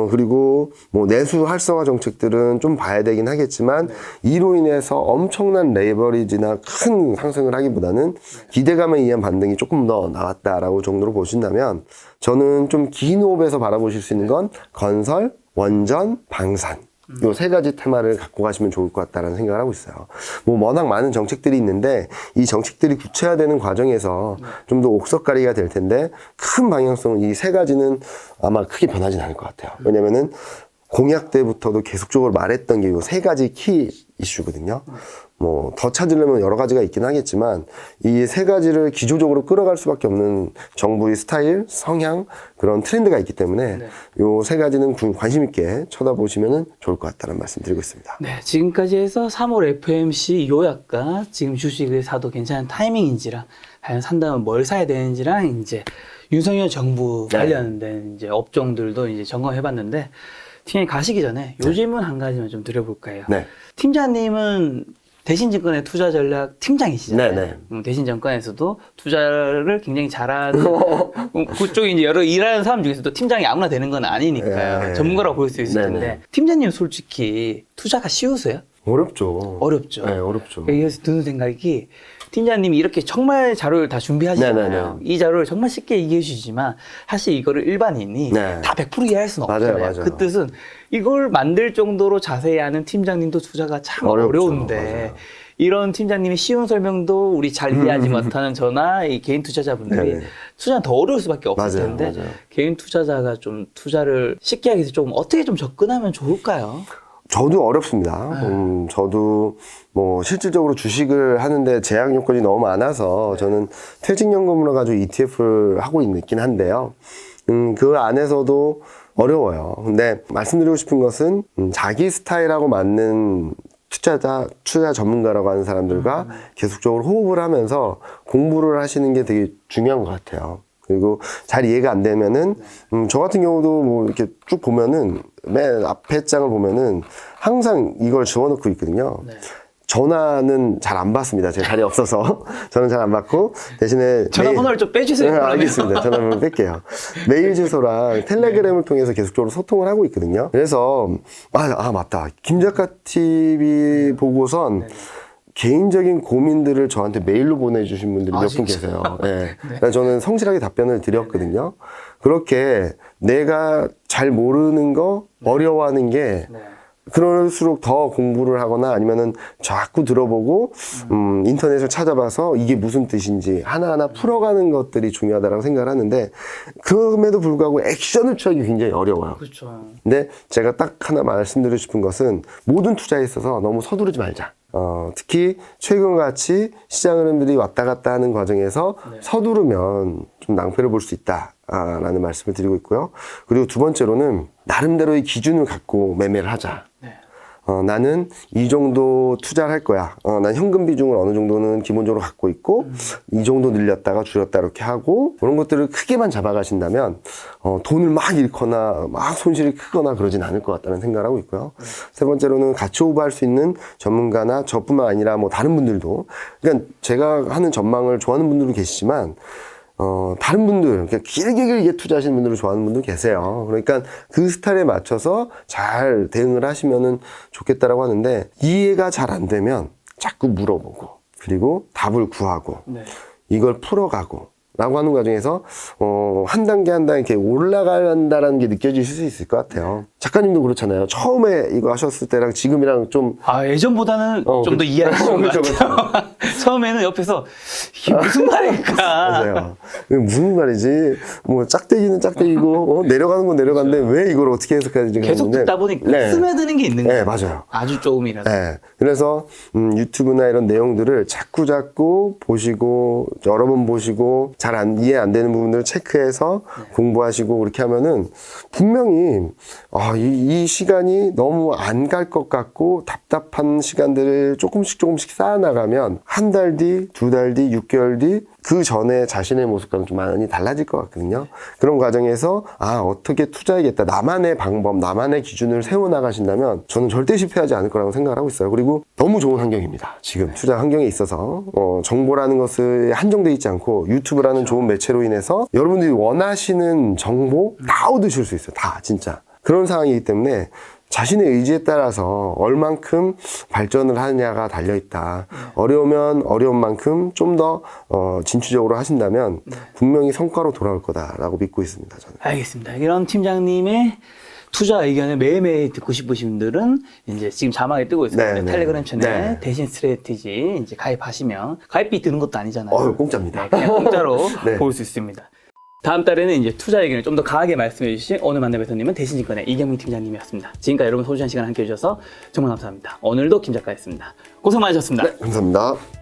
그리고 뭐 내수 활성화 정책들은 좀 봐야 되긴 하겠지만 이로 인해서 엄청난 레버리지나 큰 상승을 하기보다는 기대감에 의한 반등이 조금 더 나왔다라고 정도로 보신다면 저는 좀 긴 호흡에서 바라보실 수 있는 건 건설, 원전, 방산. 요 세 가지 테마를 갖고 가시면 좋을 것 같다는 생각을 하고 있어요. 뭐 워낙 많은 정책들이 있는데 이 정책들이 구체화되는 과정에서 좀 더 옥석가리가 될 텐데 큰 방향성은 이 세 가지는 아마 크게 변하진 않을 것 같아요. 왜냐면은 공약 때부터도 계속적으로 말했던 게 이 세 가지 키 이슈거든요. 뭐 더 찾으려면 여러 가지가 있긴 하겠지만 이 세 가지를 기조적으로 끌어갈 수밖에 없는 정부의 스타일, 성향 그런 트렌드가 있기 때문에 요 세 가지는 관심 있게 쳐다보시면 좋을 것 같다는 말씀 드리고 있습니다. 네, 지금까지 해서 3월 FMC 요약과 지금 주식을 사도 괜찮은 타이밍인지랑 과연 산다면 뭘 사야 되는지랑 이제 윤석열 정부 관련된 이제 업종들도 이제 점검해봤는데 팀장님 가시기 전에 요 질문 한 가지만 좀 드려볼까 해요. 네. 팀장님은 대신증권의 투자 전략 팀장이시잖아요. 네네. 대신증권에서도 투자를 굉장히 잘하는 그쪽에 이제 여러 일하는 사람 중에서도 팀장이 아무나 되는 건 아니니까요. 네. 전문가라고 볼 수 있을 텐데 네네. 팀장님 솔직히 투자가 쉬우세요? 어렵죠. 어렵죠. 네, 어렵죠. 그래서 드는 생각이 팀장님이 이렇게 정말 자료를 다 준비하시잖아요. 네네네. 이 자료를 정말 쉽게 얘기해 주시지만 사실 이거를 일반인이 네. 다 100% 이해할 수는 없잖아요. 맞아요. 그 뜻은 이걸 만들 정도로 자세히 아는 팀장님도 투자가 참 어렵죠. 어려운데 맞아요. 이런 팀장님의 쉬운 설명도 우리 잘 이해하지 못하는 저나 이 개인 투자자분들이 네네. 투자는 더 어려울 수밖에 없을 맞아요. 텐데 맞아요. 개인 투자자가 좀 투자를 쉽게 하기 위해서 조금 어떻게 좀 접근하면 좋을까요? 저도 어렵습니다. 저도 뭐 실질적으로 주식을 하는데 제약 요건이 너무 많아서 저는 퇴직연금으로 가지고 ETF를 하고 있긴 한데요. 그 안에서도 어려워요. 근데 말씀드리고 싶은 것은 자기 스타일하고 맞는 투자 전문가라고 하는 사람들과 계속적으로 호흡을 하면서 공부를 하시는 게 되게 중요한 것 같아요. 그리고 잘 이해가 안 되면은, 저 같은 경우도 뭐 이렇게 쭉 보면은, 맨 앞에 장을 보면은 항상 이걸 지워놓고 있거든요. 전화는 잘 안 받습니다. 제가 자리에 없어서. 저는 잘 안 받고, 대신에. 전화번호를 좀 빼주세요. 네, 알겠습니다. 전화번호 뺄게요. 메일 주소랑 텔레그램을 통해서 계속적으로 소통을 하고 있거든요. 그래서, 맞다. 김작가 TV 보고선, 개인적인 고민들을 저한테 메일로 보내주신 분들이 몇 분 계세요. 네. 그래서 저는 성실하게 답변을 드렸거든요. 그렇게 내가 잘 모르는 거, 어려워하는 게, 그럴수록 더 공부를 하거나 아니면은 자꾸 들어보고, 인터넷을 찾아봐서 이게 무슨 뜻인지 하나하나 풀어가는 것들이 중요하다고 생각을 하는데, 그럼에도 불구하고 액션을 취하기 굉장히 어려워요. 그렇죠. 근데 제가 딱 하나 말씀드리고 싶은 것은 모든 투자에 있어서 너무 서두르지 말자. 특히 최근같이 시장 흐름들이 왔다 갔다 하는 과정에서 서두르면 좀 낭패를 볼 수 있다. 라는 말씀을 드리고 있고요. 그리고 두 번째로는 나름대로의 기준을 갖고 매매를 하자. 나는 이 정도 투자를 할 거야. 난 현금 비중을 어느 정도는 기본적으로 갖고 있고 이 정도 늘렸다가 줄였다 이렇게 하고 그런 것들을 크게만 잡아가신다면 돈을 막 잃거나 막 손실이 크거나 그러진 않을 것 같다는 생각을 하고 있고요. 세 번째로는 가치 오버할 수 있는 전문가나 저뿐만 아니라 뭐 다른 분들도, 그러니까 제가 하는 전망을 좋아하는 분들도 계시지만 다른 분들, 길게 투자하시는 분들을 좋아하는 분도 계세요. 그러니까 그 스타일에 맞춰서 잘 대응을 하시면 좋겠다라고 하는데, 이해가 잘 안 되면 자꾸 물어보고, 그리고 답을 구하고, 네. 이걸 풀어가고, 라고 하는 과정에서 한 단계 한 단계 이렇게 올라간다라는 게 느껴지실 수 있을 것 같아요. 작가님도 그렇잖아요. 처음에 이거 하셨을 때랑 지금이랑 좀 예전보다는 좀 더 이해하시는 것 같아요. 처음에는 옆에서 이게 무슨 말일까? 맞아요. 이게 무슨 말이지? 뭐 짝대기는 짝대기고 내려가는 건 내려가는데 왜 이걸 어떻게 해석해야지? 계속 듣다 보니까 스며드는 게 있는 거예요. 네, 맞아요. 아주 조금이라도. 네. 그래서 유튜브나 이런 내용들을 자꾸 보시고 여러 번 보시고 잘 이해 안 되는 부분들을 체크해서 공부하시고 그렇게 하면은 분명히 이 시간이 너무 안 갈 것 같고 답답한 시간들을 조금씩 쌓아나가면 한 달 뒤, 두 달 뒤, 6개월 뒤 그 전에 자신의 모습과는 좀 많이 달라질 것 같거든요. 그런 과정에서 어떻게 투자해야겠다. 나만의 방법, 나만의 기준을 세워나가신다면 저는 절대 실패하지 않을 거라고 생각을 하고 있어요. 그리고 너무 좋은 환경입니다. 지금 투자 환경에 있어서 정보라는 것을 한정되어 있지 않고 유튜브라는 좋은 매체로 인해서 여러분들이 원하시는 정보 다 얻으실 수 있어요. 다 진짜. 그런 상황이기 때문에 자신의 의지에 따라서 얼만큼 발전을 하느냐가 달려있다. 어려우면 어려운 만큼 좀 더 진취적으로 하신다면 분명히 성과로 돌아올 거다라고 믿고 있습니다. 저는. 알겠습니다. 이런 팀장님의 투자 의견을 매일매일 듣고 싶으신 분들은 이제 지금 자막에 뜨고 있어요. 네, 텔레그램 채널 네. 대신 스트레티지 이제 가입하시면 가입비 드는 것도 아니잖아요. 공짜입니다. 네, 그냥 공짜로 네. 볼 수 있습니다. 다음 달에는 이제 투자 의견을 좀 더 강하게 말씀해 주신 오늘 만난 배터님은 대신증권의 이경민 팀장님이었습니다. 지금까지 여러분 소중한 시간 함께 해주셔서 정말 감사합니다. 오늘도 김 작가였습니다. 고생 많으셨습니다. 네, 감사합니다.